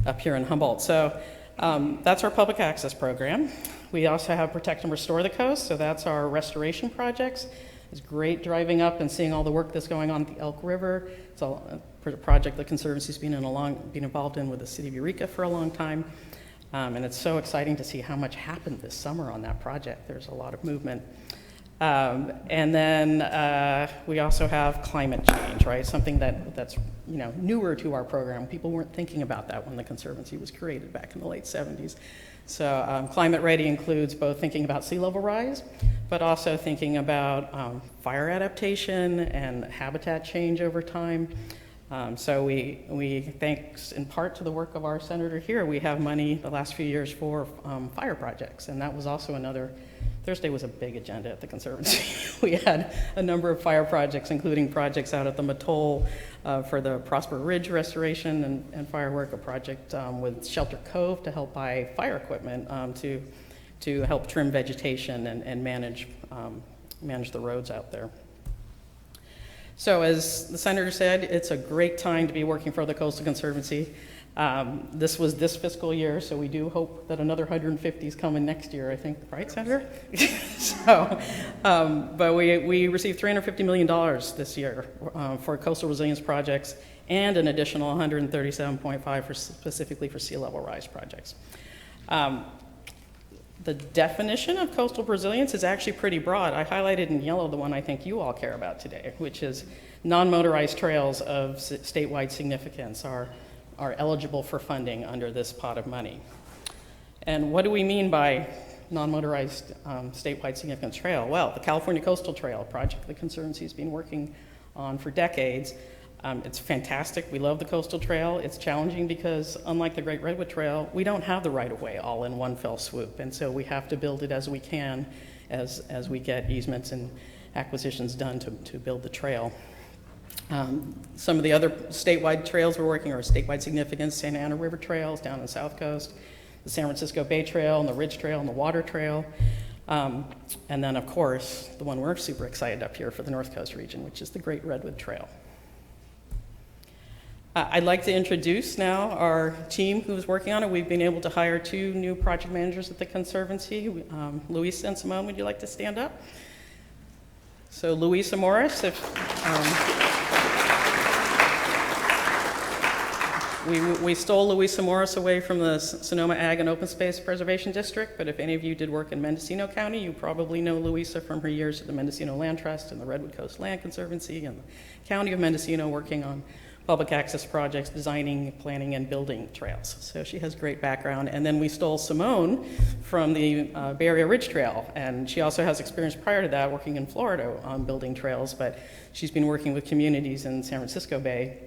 up here in Humboldt. So that's our public access program. We also have Protect and Restore the Coast, so that's our restoration projects. It's great driving up and seeing all the work that's going on at the Elk River. It's a project the Conservancy's been involved in with the city of Eureka for a long time. And it's so exciting to see how much happened this summer on that project. There's a lot of movement. And then we also have climate change, right? Something that's newer to our program. People weren't thinking about that when the Conservancy was created back in the late 70s. So climate ready includes both thinking about sea level rise, but also thinking about fire adaptation and habitat change over time. So we, thanks in part to the work of our senator here, we have money the last few years for fire projects, and that was also another. Thursday was a big agenda at the Conservancy. We had a number of fire projects, including projects out at the Atoll for the Prosper Ridge restoration and firework, a project with Shelter Cove to help buy fire equipment to help trim vegetation and manage the roads out there. So as the senator said, it's a great time to be working for the Coastal Conservancy. This was this fiscal year, so we do hope that another 150 is coming next year, I think, right, Senator? But we received $350 million this year for coastal resilience projects and an additional 137.5 specifically for sea level rise projects. The definition of coastal resilience is actually pretty broad. I highlighted in yellow the one I think you all care about today, which is non-motorized trails of statewide significance are eligible for funding under this pot of money. And what do we mean by non-motorized statewide significance trail? Well, the California Coastal Trail project the Conservancy has been working on for decades. It's fantastic. We love the Coastal Trail. It's challenging because, unlike the Great Redwood Trail, we don't have the right-of-way all in one fell swoop, and so we have to build it as we can as we get easements and acquisitions done to build the trail. Some of the other statewide trails we're working are statewide significance, Santa Ana River Trails down on the South Coast, the San Francisco Bay Trail and the Ridge Trail and the Water Trail. And then, of course, the one we're super excited up here for the North Coast region, which is the Great Redwood Trail. I'd like to introduce now our team who's working on it. We've been able to hire 2 new project managers at the Conservancy. Louisa and Simone, would you like to stand up? So Louisa Morris, we stole Louisa Morris away from the Sonoma Ag and Open Space Preservation District, but if any of you did work in Mendocino County, you probably know Louisa from her years at the Mendocino Land Trust and the Redwood Coast Land Conservancy and the County of Mendocino working on public access projects, designing, planning, and building trails. So she has great background. And then we stole Simone from the Bay Area Ridge Trail, and she also has experience prior to that working in Florida on building trails, but she's been working with communities in San Francisco Bay,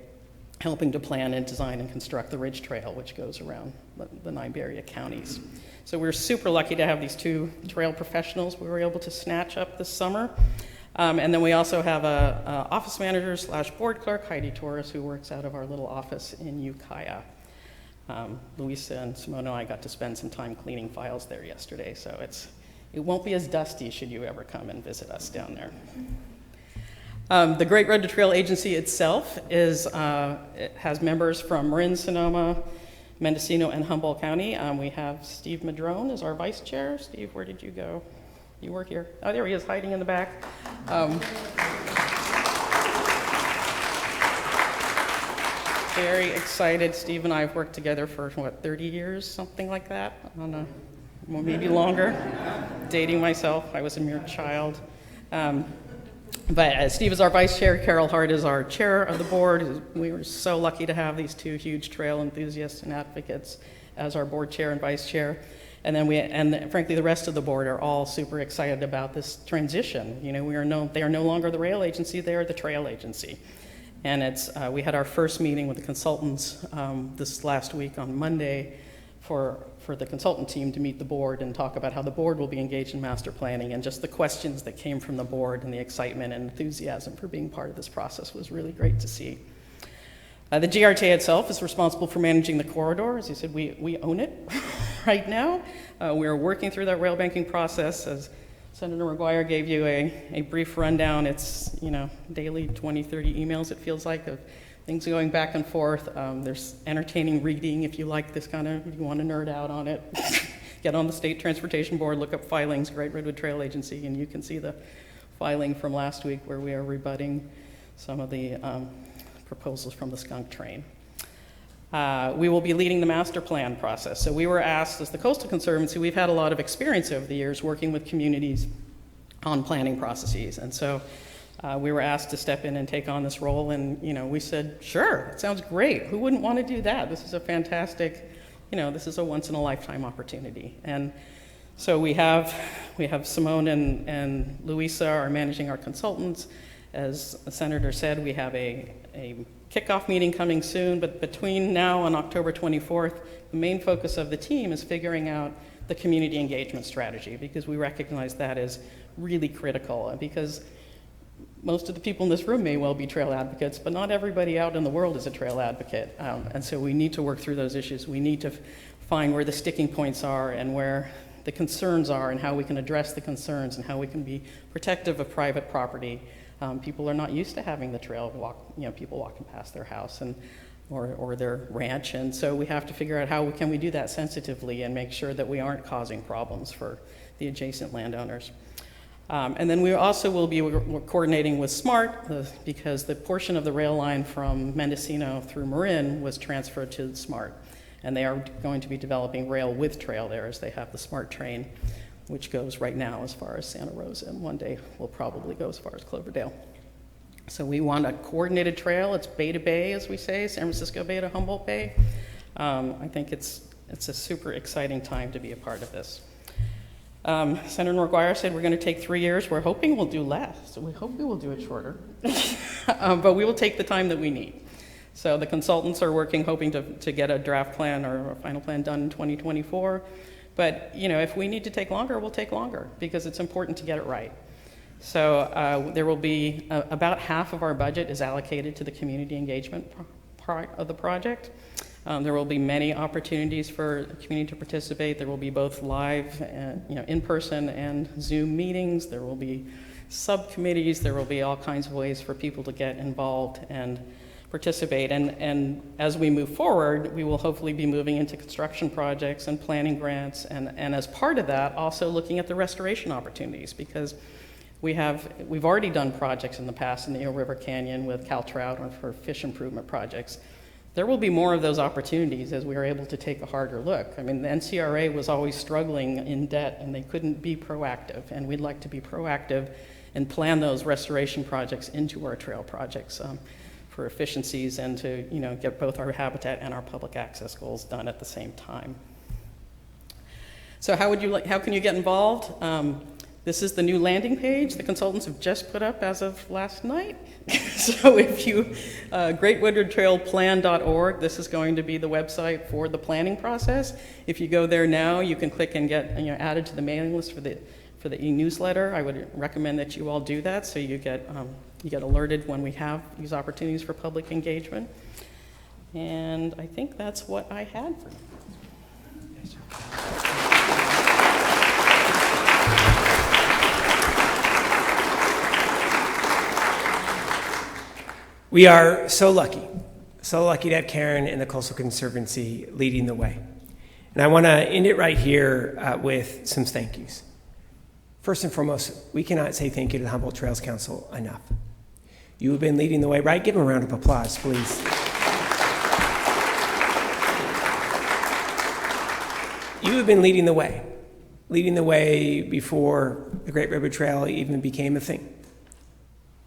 helping to plan and design and construct the Ridge Trail, which goes around the 9 Bay Area counties. So we're super lucky to have these 2 trail professionals we were able to snatch up this summer. And then we also have a office manager / board clerk, Heidi Torres, who works out of our little office in Ukiah. Louisa and Simone and I got to spend some time cleaning files there yesterday, so it won't be as dusty should you ever come and visit us down there. The Great Redwood Trail Agency itself it has members from Marin, Sonoma, Mendocino, and Humboldt County. We have Steve Madrone as our vice chair. Steve, where did you go? You were here. Oh, there he is, hiding in the back. Very excited. Steve and I have worked together for, 30 years, something like that? Well, maybe longer. Dating myself, I was a mere child. But Steve is our vice chair. Carol Hart is our chair of the board. We were so lucky to have these 2 huge trail enthusiasts and advocates as our board chair and vice chair. And then frankly, the rest of the board are all super excited about this transition. They are no longer the rail agency; they are the trail agency. And we had our first meeting with the consultants this last week on Monday for the consultant team to meet the board and talk about how the board will be engaged in master planning, and just the questions that came from the board and the excitement and enthusiasm for being part of this process was really great to see. The GRTA itself is responsible for managing the corridor. As you said, we own it right now. We are working through that rail banking process. As Senator McGuire gave you a brief rundown, it's daily 20, 30 emails, it feels like, of things going back and forth. There's entertaining reading if you like this kind of, you want to nerd out on it. Get on the State Transportation Board, look up filings, Great Redwood Trail Agency, and you can see the filing from last week where we are rebutting some of the proposals from the Skunk Train. We will be leading the master plan process. So we were asked, as the Coastal Conservancy, we've had a lot of experience over the years working with communities on planning processes. And so we were asked to step in and take on this role, and we said, sure, it sounds great. Who wouldn't want to do that? This is a fantastic, this is a once-in-a-lifetime opportunity. And so we have Simone and Louisa are managing our consultants. As the Senator said, we have a kickoff meeting coming soon, but between now and October 24th, the main focus of the team is figuring out the community engagement strategy, because we recognize that is really critical, because most of the people in this room may well be trail advocates, but not everybody out in the world is a trail advocate. And so we need to work through those issues. We need to find where the sticking points are and where the concerns are and how we can address the concerns and how we can be protective of private property. People are not used to having the trail people walking past their house or their ranch. And so we have to figure out how can we do that sensitively and make sure that we aren't causing problems for the adjacent landowners. And then we also will be coordinating with SMART, because the portion of the rail line from Mendocino through Marin was transferred to SMART. And they are going to be developing rail with trail there, as they have the SMART train, which goes right now as far as Santa Rosa, and one day will probably go as far as Cloverdale. So we want a coordinated trail. It's bay to bay, as we say, San Francisco Bay to Humboldt Bay. I think it's a super exciting time to be a part of this. Senator McGuire said we're going to take 3 years. We're hoping we'll do less. So we hope we will do it shorter. But we will take the time that we need. So the consultants are working, hoping to get a draft plan or a final plan done in 2024. But if we need to take longer, we'll take longer, because it's important to get it right. So there will be about half of our budget is allocated to the community engagement part of the project. There will be many opportunities for the community to participate. There will be both live and in-person and Zoom meetings. There will be subcommittees. There will be all kinds of ways for people to get involved and participate. And as we move forward, we will hopefully be moving into construction projects and planning grants, and as part of that, also looking at the restoration opportunities, because we've already done projects in the past in the Eel River Canyon with Cal Trout or for fish improvement projects. There will be more of those opportunities as we are able to take a harder look. I mean, the NCRA was always struggling in debt, and they couldn't be proactive, and we'd like to be proactive and plan those restoration projects into our trail projects for efficiencies and to get both our habitat and our public access goals done at the same time. So how can you get involved? This is the new landing page the consultants have just put up as of last night. So if you, greatwoodtrailplan.org, this is going to be the website for the planning process. If you go there now, you can click and get added to the mailing list for the e-newsletter. I would recommend that you all do that, so you get alerted when we have these opportunities for public engagement. And I think that's what I had for you. We are so lucky to have Karen and the Coastal Conservancy leading the way. And I want to end it right here with some thank yous. First and foremost, we cannot say thank you to the Humboldt Trails Council enough. You have been leading the way, right? Give them a round of applause, please. You have been leading the way before the Great Redwood Trail even became a thing.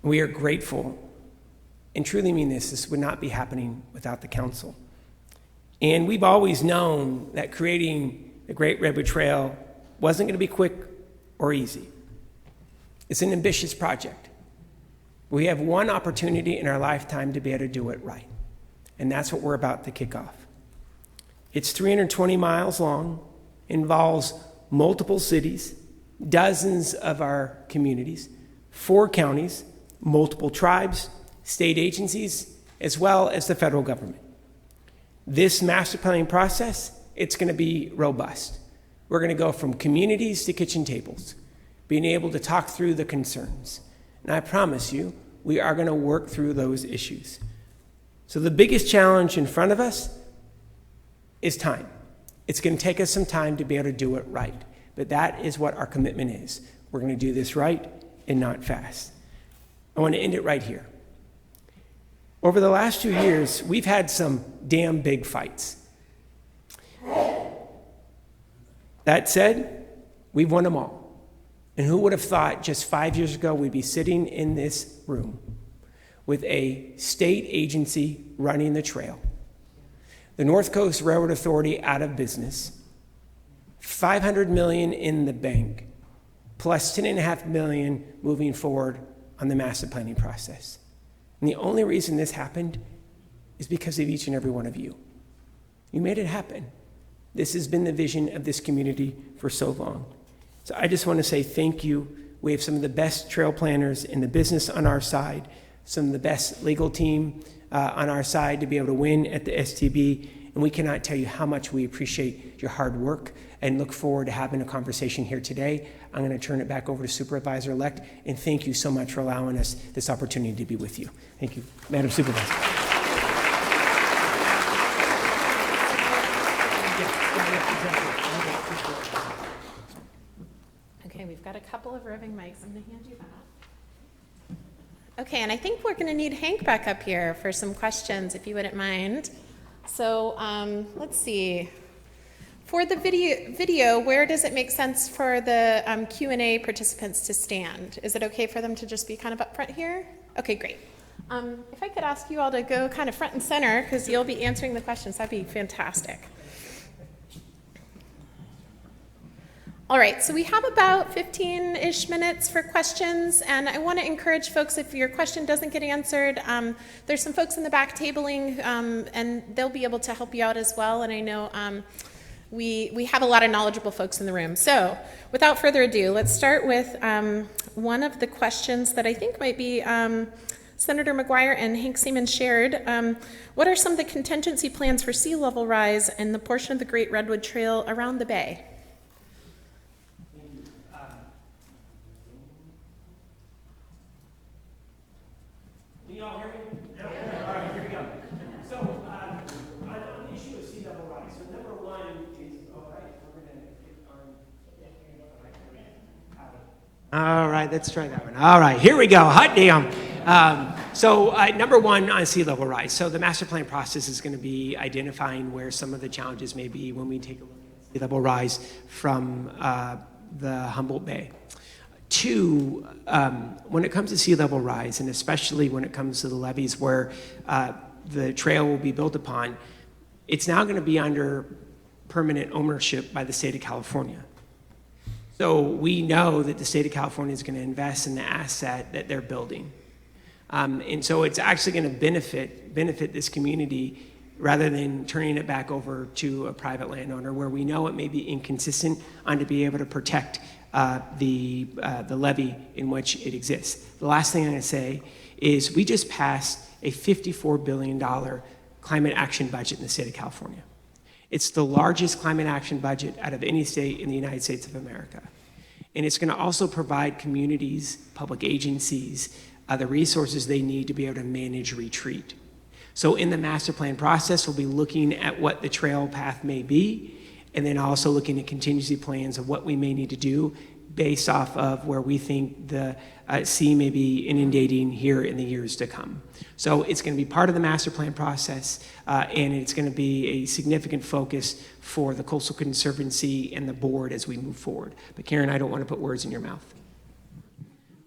We are grateful and truly mean this would not be happening without the council. And we've always known that creating the Great Redwood Trail wasn't going to be quick or easy. It's an ambitious project. We have one opportunity in our lifetime to be able to do it right. And that's what we're about to kick off. It's 320 miles long, involves multiple cities, dozens of our communities, 4 counties, multiple tribes, state agencies, as well as the federal government. This master planning process, it's going to be robust. We're going to go from communities to kitchen tables, being able to talk through the concerns. And I promise you, we are going to work through those issues. So the biggest challenge in front of us is time. It's going to take us some time to be able to do it right. But that is what our commitment is. We're going to do this right and not fast. I want to end it right here. Over the last 2 years, we've had some damn big fights. That said, we've won them all. And who would have thought just 5 years ago we'd be sitting in this room with a state agency running the trail, the North Coast Railroad Authority out of business, $500 million in the bank, plus $10.5 million moving forward on the master planning process. And the only reason this happened is because of each and every one of you. You made it happen. This has been the vision of this community for so long. So I just want to say thank you. We have some of the best trail planners in the business on our side, some of the best legal team on our side to be able to win at the STB. And we cannot tell you how much we appreciate your hard work and look forward to having a conversation here today. I'm going to turn it back over to Supervisor-elect, and thank you so much for allowing us this opportunity to be with you. Thank you, Madam Supervisor. Okay, we've got a couple of roving mics. I'm going to hand you that. Okay, and I think we're going to need Hank back up here for some questions, if you wouldn't mind. So let's see. For the video, where does it make sense for the Q&A participants to stand? Is it okay for them to just be kind of up front here? Okay, great. If I could ask you all to go kind of front and center, because you'll be answering the questions, that'd be fantastic. All right, so we have about 15-ish minutes for questions, and I want to encourage folks, if your question doesn't get answered, there's some folks in the back tabling, and they'll be able to help you out as well, and I know we have a lot of knowledgeable folks in the room. So without further ado, let's start with one of the questions that I think might be Senator McGuire and Hank Seaman shared. What are some of the contingency plans for sea level rise in the portion of the Great Redwood Trail around the bay? Can you all hear me? Yeah. All right, here we go. So, on the issue of sea level rise, so number one is, all right, we're going to get on. All right, let's try that one. All right, here we go. Hot damn. Number one on sea level rise. So the master plan process is going to be identifying where some of the challenges may be when we take a look at sea level rise from the Humboldt Bay. Two, when it comes to sea level rise, and especially when it comes to the levees where the trail will be built upon, it's now going to be under permanent ownership by the state of California. So we know that the state of California is going to invest in the asset that they're building. And so it's actually going to benefit this community rather than turning it back over to a private landowner where we know it may be inconsistent on to be able to protect the levee in which it exists. The last thing I'm going to say is we just passed a $54 billion climate action budget in the state of California. It's the largest climate action budget out of any state in the United States of America. And it's going to also provide communities, public agencies, the resources they need to be able to manage retreat. So in the master plan process, we'll be looking at what the trail path may be, and then also looking at contingency plans of what we may need to do based off of where we think the sea may be inundating here in the years to come. So it's going to be part of the master plan process, and it's going to be a significant focus for the Coastal Conservancy and the board as we move forward. But Karen, I don't want to put words in your mouth.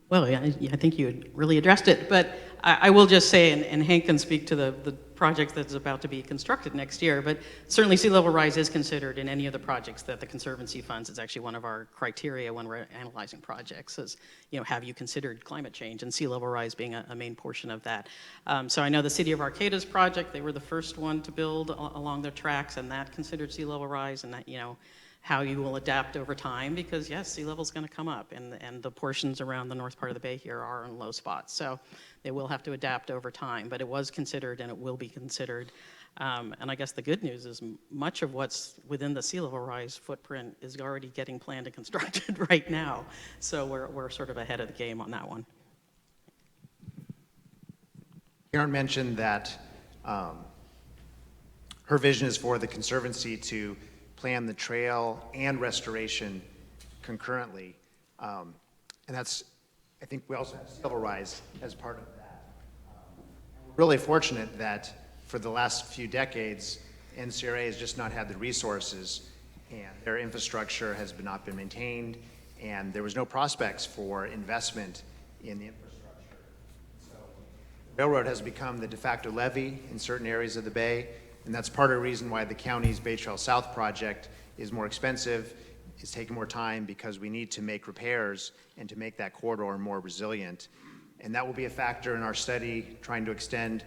Well, I think you really addressed it, but I will just say, and Hank can speak to the project that's about to be constructed next year, but certainly sea level rise is considered in any of the projects that the Conservancy funds. It's actually one of our criteria when we're analyzing projects is, have you considered climate change, and sea level rise being a main portion of that. So I know the City of Arcata's project, they were the first one to build along their tracks, and that considered sea level rise, and that, how you will adapt over time, because yes, sea level's going to come up, and the portions around the north part of the bay here are in low spots, so they will have to adapt over time, but it was considered and it will be considered. And I guess the good news is much of what's within the sea level rise footprint is already getting planned and constructed right now, so we're sort of ahead of the game on that one. Karen mentioned that her vision is for the Conservancy to plan the trail and restoration concurrently. And that's, I think we also have sea level rise as part of that. And we're really fortunate that for the last few decades, NCRA has just not had the resources, and their infrastructure has not been maintained, and there was no prospects for investment in the infrastructure. So the railroad has become the de facto levee in certain areas of the bay, and that's part of the reason why the county's Bay Trail South project is more expensive, is taking more time, because we need to make repairs and to make that corridor more resilient. And that will be a factor in our study trying to extend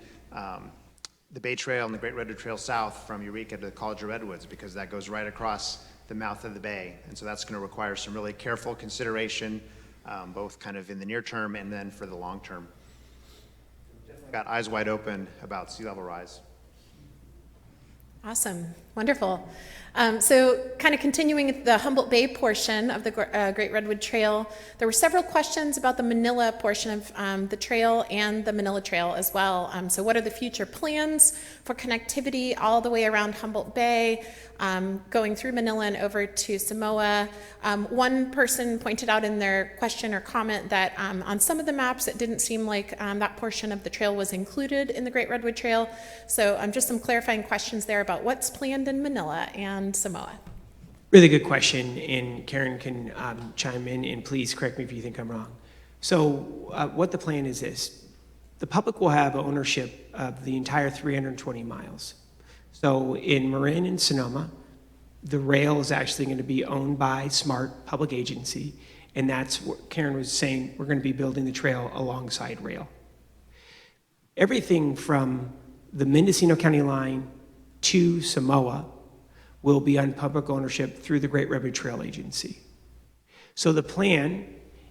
the Bay Trail and the Great Redwood Trail south from Eureka to the College of Redwoods, because that goes right across the mouth of the bay. And so that's going to require some really careful consideration, both kind of in the near term and then for the long term. Definitely got eyes wide open about sea level rise. Awesome, wonderful. So kind of continuing the Humboldt Bay portion of the Great Redwood Trail, there were several questions about the Manila portion of the trail and the Manila Trail as well. So what are the future plans for connectivity all the way around Humboldt Bay, going through Manila and over to Samoa? One person pointed out in their question or comment that on some of the maps it didn't seem like that portion of the trail was included in the Great Redwood Trail. So just some clarifying questions there about what's planned in Manila and Samoa. Really good question, and Karen can chime in, and please correct me if you think I'm wrong. So what the plan is this. The public will have ownership of the entire 320 miles. So in Marin and Sonoma, the rail is actually going to be owned by SMART Public Agency, and that's what Karen was saying, we're going to be building the trail alongside rail. Everything from the Mendocino County line to Samoa will be on public ownership through the Great Redwood Trail Agency. So the plan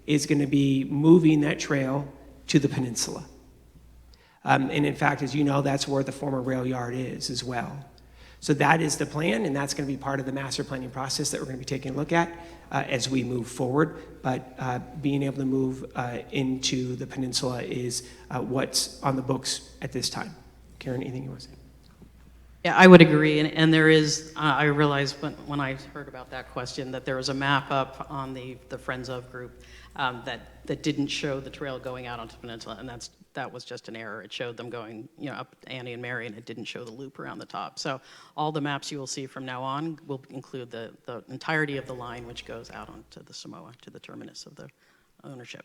is going to be moving that trail to the peninsula. And in fact, as you know, that's where the former rail yard is as well. So that is the plan, and that's going to be part of the master planning process that we're going to be taking a look at as we move forward. But being able to move into the peninsula is what's on the books at this time. Karen, anything you want to say? Yeah, I would agree, and there is, I realized when I heard about that question that there was a map up on the Friends of group that didn't show the trail going out onto the peninsula, and that was just an error. It showed them going, up Annie and Mary, and it didn't show the loop around the top. So all the maps you will see from now on will include the entirety of the line which goes out onto the Samoa, to the terminus of the ownership.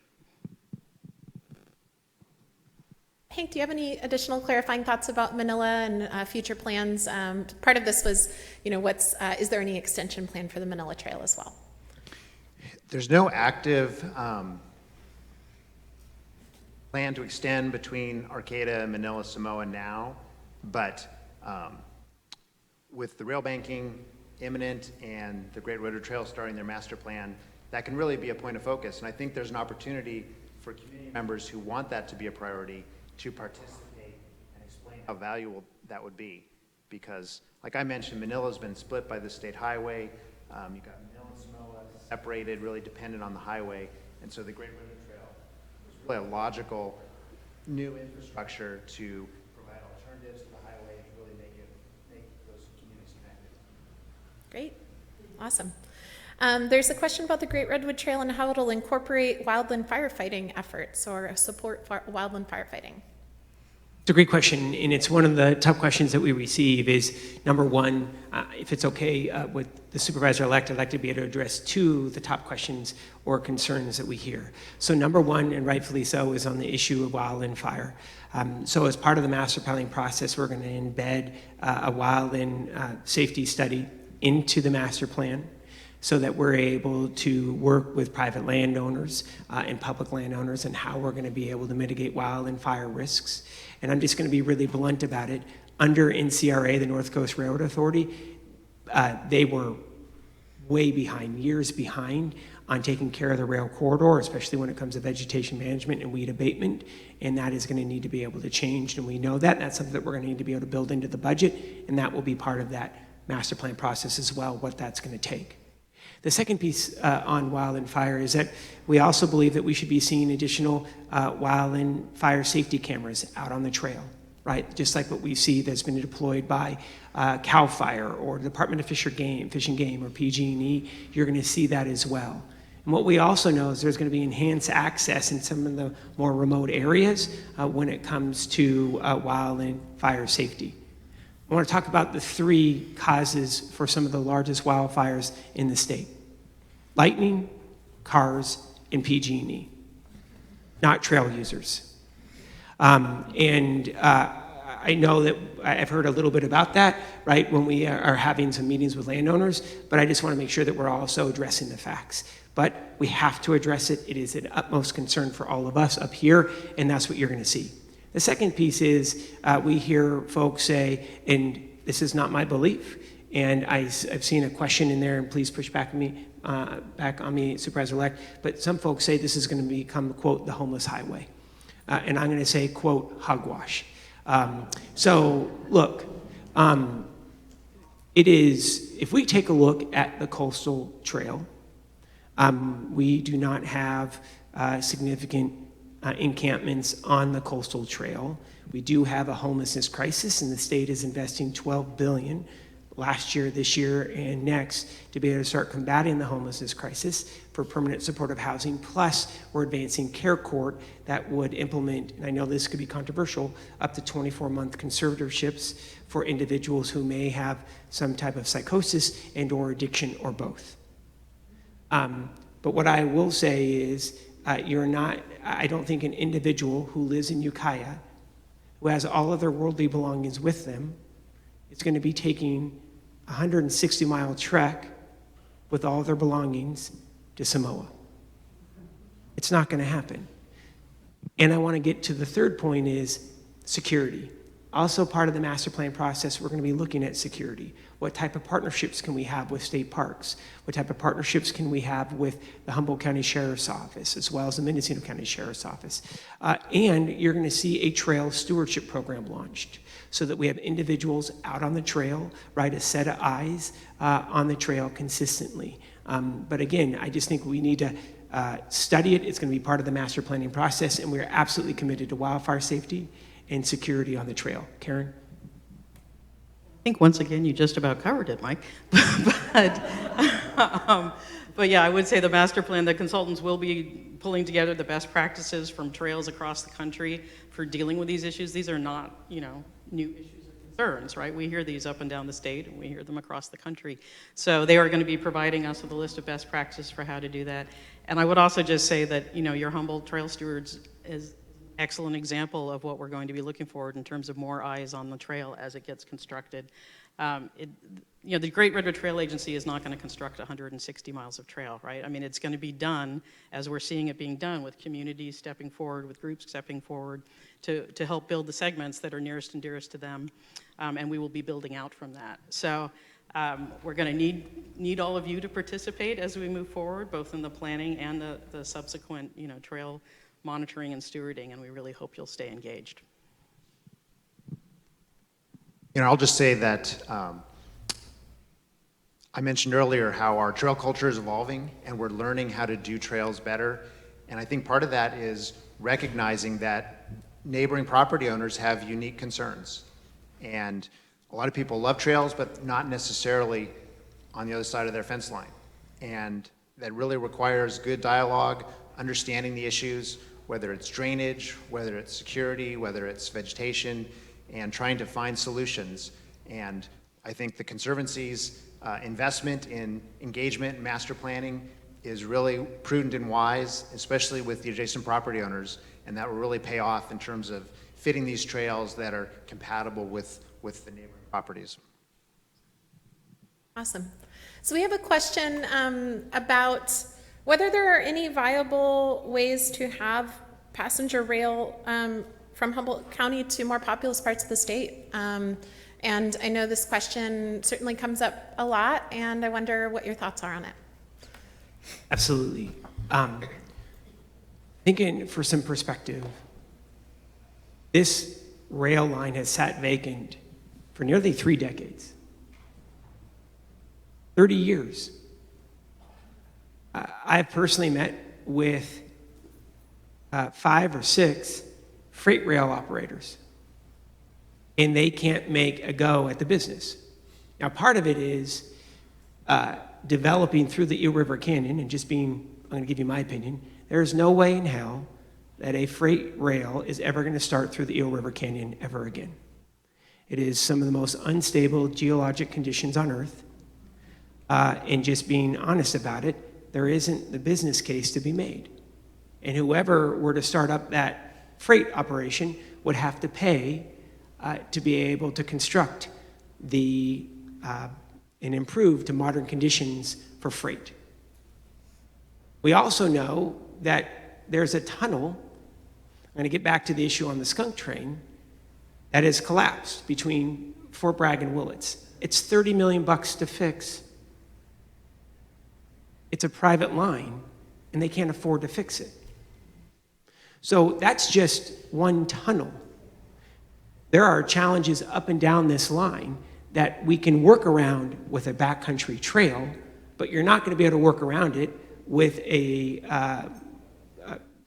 Hank, do you have any additional clarifying thoughts about Manila and future plans? Part of this was, is there any extension plan for the Manila Trail as well? There's no active plan to extend between Arcata, Manila, Samoa now, but with the rail banking imminent and the Great Redwood Trail starting their master plan, that can really be a point of focus. And I think there's an opportunity for community members who want that to be a priority to participate and explain how valuable that would be. Because, like I mentioned, Manila's been split by the state highway. You've got Manila and Samoa separated, really dependent on the highway. And so the Great Redwood Trail was really a logical new infrastructure to provide alternatives to the highway and really make those communities connected. Great, awesome. There's a question about the Great Redwood Trail and how it'll incorporate wildland firefighting efforts or support wildland firefighting. It's a great question, and it's one of the tough questions that we receive is, number one, if it's okay with the supervisor-elect, I'd like to be able to address two of the top questions or concerns that we hear. So number one, and rightfully so, is on the issue of wildland fire. So as part of the master planning process, we're going to embed a wildland safety study into the master plan, so that we're able to work with private landowners and public landowners and how we're going to be able to mitigate wildland fire risks. And I'm just going to be really blunt about it. Under NCRA, the North Coast Railroad Authority, they were way behind, years behind, on taking care of the rail corridor, especially when it comes to vegetation management and weed abatement, and that is going to need to be able to change, and we know that. That's something that we're going to need to be able to build into the budget, and that will be part of that master plan process as well, what that's going to take. The second piece on wildland fire is that we also believe that we should be seeing additional wildland fire safety cameras out on the trail, right? Just like what we see that's been deployed by CAL FIRE or Department of Fish and Game or PG&E, you're going to see that as well. And what we also know is there's going to be enhanced access in some of the more remote areas when it comes to wildland fire safety. I want to talk about the 3 causes for some of the largest wildfires in the state: lightning, cars, and PG&E, not trail users. I know that I've heard a little bit about that, right, when we are having some meetings with landowners, but I just want to make sure that we're also addressing the facts. But we have to address it. It is an utmost concern for all of us up here, and that's what you're going to see. The second piece is we hear folks say, and this is not my belief, and I've seen a question in there, and please push back on me, Supervisor-elect, but some folks say this is going to become, quote, the homeless highway. And I'm going to say, quote, hogwash. So look, it is, if we take a look at the coastal trail, we do not have significant encampments on the coastal trail. We do have a homelessness crisis, and the state is investing $12 billion last year, this year, and next to be able to start combating the homelessness crisis for permanent supportive housing. Plus, we're advancing care court that would implement, and I know this could be controversial, up to 24-month conservatorships for individuals who may have some type of psychosis and or addiction or both. But what I will say is I don't think an individual who lives in Ukiah, who has all of their worldly belongings with them, is going to be taking a 160-mile trek with all of their belongings to Samoa. It's not going to happen. And I want to get to the third point is security. Also part of the master plan process, we're going to be looking at security. What type of partnerships can we have with state parks? What type of partnerships can we have with the Humboldt County Sheriff's Office, as well as the Mendocino County Sheriff's Office? And you're going to see a trail stewardship program launched so that we have individuals out on the trail, right, a set of eyes on the trail consistently. But again, I just think we need to study it. It's going to be part of the master planning process, and we're absolutely committed to wildfire safety and security on the trail. Karen? I think once again you just about covered it, Mike. But yeah, I would say the master plan, the consultants will be pulling together the best practices from trails across the country for dealing with these issues. These are not, new issues or concerns, right? We hear these up and down the state, and we hear them across the country. So they are going to be providing us with a list of best practices for how to do that. And I would also just say that, your Humboldt Trail Stewards is excellent example of what we're going to be looking forward in terms of more eyes on the trail as it gets constructed. The Great Redwood Trail Agency is not going to construct 160 miles of trail, right? I mean, it's going to be done as we're seeing it being done, with communities stepping forward, with groups stepping forward to help build the segments that are nearest and dearest to them, and we will be building out from that. So we're going to need all of you to participate as we move forward, both in the planning and the subsequent, trail monitoring and stewarding, and we really hope you'll stay engaged. I'll just say that I mentioned earlier how our trail culture is evolving and we're learning how to do trails better. And I think part of that is recognizing that neighboring property owners have unique concerns. And a lot of people love trails, but not necessarily on the other side of their fence line. And that really requires good dialogue, understanding the issues, whether it's drainage, whether it's security, whether it's vegetation, and trying to find solutions. And I think the Conservancy's investment in engagement and master planning is really prudent and wise, especially with the adjacent property owners, and that will really pay off in terms of fitting these trails that are compatible with the neighboring properties. Awesome. So we have a question about whether there are any viable ways to have passenger rail from Humboldt County to more populous parts of the state. And I know this question certainly comes up a lot, and I wonder what your thoughts are on it. Absolutely. Thinking for some perspective, this rail line has sat vacant for nearly 3 decades. 30 years. I've personally met with 5 or 6 freight rail operators, and they can't make a go at the business. Now, part of it is developing through the Eel River Canyon and just being I'm going to give you my opinion. There is no way in hell that a freight rail is ever going to start through the Eel River Canyon ever again. It is some of the most unstable geologic conditions on Earth. And just being honest about it, there isn't the business case to be made. And whoever were to start up that freight operation would have to pay to be able to construct and improve to modern conditions for freight. We also know that there's a tunnel, I'm going to get back to the issue on the Skunk Train, that has collapsed between Fort Bragg and Willits. It's $30 million to fix. It's a private line, and they can't afford to fix it. So that's just one tunnel. There are challenges up and down this line that we can work around with a backcountry trail, but you're not going to be able to work around it with a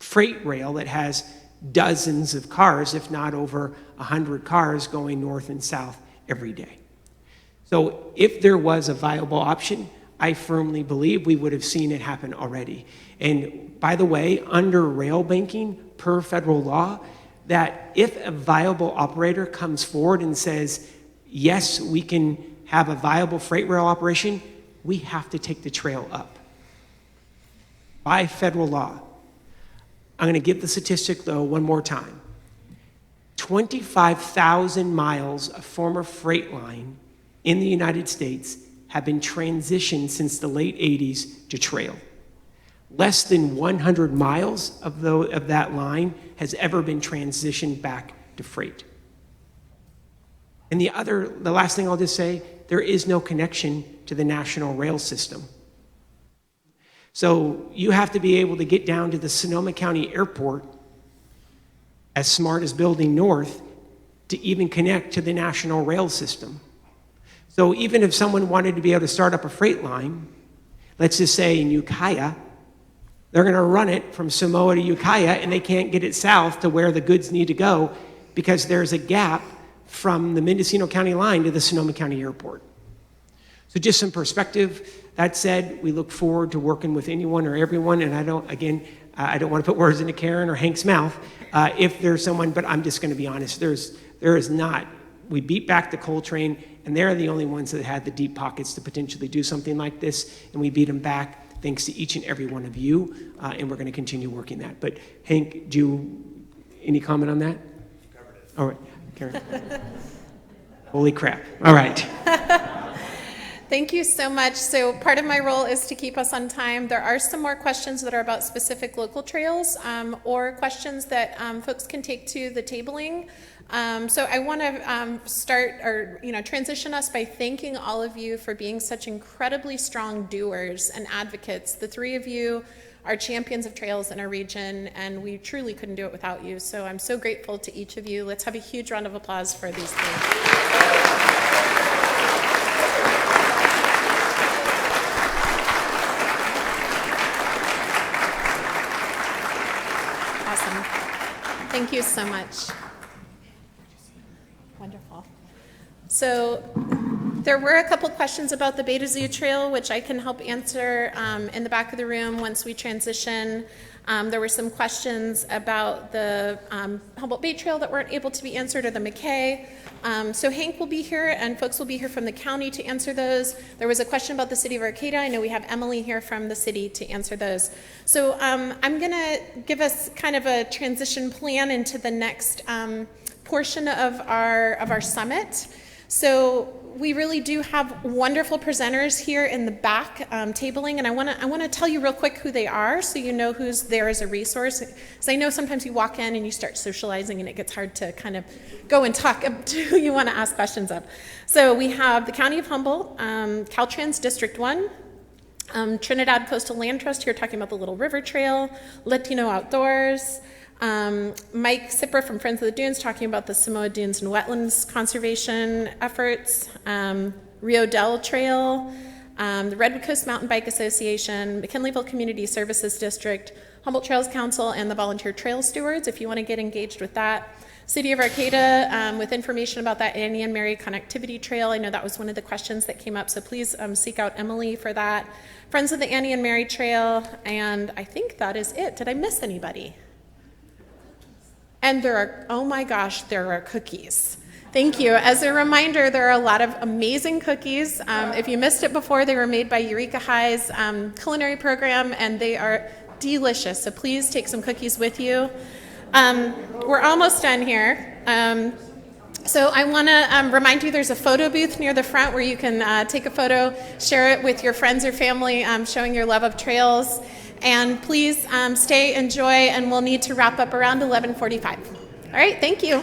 freight rail that has dozens of cars, if not over 100 cars going north and south every day. So if there was a viable option, I firmly believe we would have seen it happen already. And by the way, under rail banking, per federal law, that if a viable operator comes forward and says, yes, we can have a viable freight rail operation, we have to take the trail up. By federal law. I'm going to give the statistic, though, one more time. 25,000 miles of former freight line in the United States have been transitioned since the late 80s to trail. Less than 100 miles of that line has ever been transitioned back to freight. And the last thing I'll just say, there is no connection to the national rail system. So you have to be able to get down to the Sonoma County Airport, as smart as building north, to even connect to the national rail system. So even if someone wanted to be able to start up a freight line, let's just say in Ukiah, they're going to run it from Samoa to Ukiah, and they can't get it south to where the goods need to go because there's a gap from the Mendocino County line to the Sonoma County Airport. So just some perspective. That said, we look forward to working with anyone or everyone, and I don't want to put words into Karen or Hank's mouth if there's someone, but I'm just going to be honest. There is not. We beat back the coal train, and they're the only ones that had the deep pockets to potentially do something like this, and we beat them back thanks to each and every one of you, and we're going to continue working that. But Hank, any comment on that? You covered it. All right, Karen. Holy crap. All right. Thank you so much. So part of my role is to keep us on time. There are some more questions that are about specific local trails or questions that folks can take to the tabling. So I want to transition us by thanking all of you for being such incredibly strong doers and advocates. The three of you are champions of trails in our region, and we truly couldn't do it without you. So I'm so grateful to each of you. Let's have a huge round of applause for these three. Thank you so much. Wonderful. So there were a couple questions about the Beta Zoo Trail, which I can help answer in the back of the room once we transition. There were some questions about the Humboldt Bay Trail that weren't able to be answered, or the Mckay. So Hank will be here, and folks will be here from the county to answer those. There was a question about the city of Arcata. I know we have Emily here from the city to answer those. So I'm going to give us kind of a transition plan into the next portion of our summit. So we really do have wonderful presenters here in the back tabling, and I want to tell you real quick who they are so you know who's there as a resource. Because I know sometimes you walk in and you start socializing and it gets hard to kind of go and talk to who you want to ask questions of. So we have the County of Humboldt, Caltrans District 1, Trinidad Coastal Land Trust here talking about the Little River Trail, Latino Outdoors, Mike Sipper from Friends of the Dunes talking about the Samoa Dunes and Wetlands conservation efforts, Rio Del Trail, the Redwood Coast Mountain Bike Association, McKinleyville Community Services District, Humboldt Trails Council, and the Volunteer Trail Stewards, if you want to get engaged with that. City of Arcata with information about that Annie and Mary Connectivity Trail. I know that was one of the questions that came up, so please seek out Emily for that. Friends of the Annie and Mary Trail, and I think that is it. Did I miss anybody? And there are, oh my gosh, there are cookies. Thank you. As a reminder, there are a lot of amazing cookies. If you missed it before, they were made by Eureka High's culinary program, and they are delicious. So please take some cookies with you. We're almost done here. So I want to remind you there's a photo booth near the front where you can take a photo, share it with your friends or family, showing your love of trails. And please stay, enjoy, and we'll need to wrap up around 11:45. All right, thank you.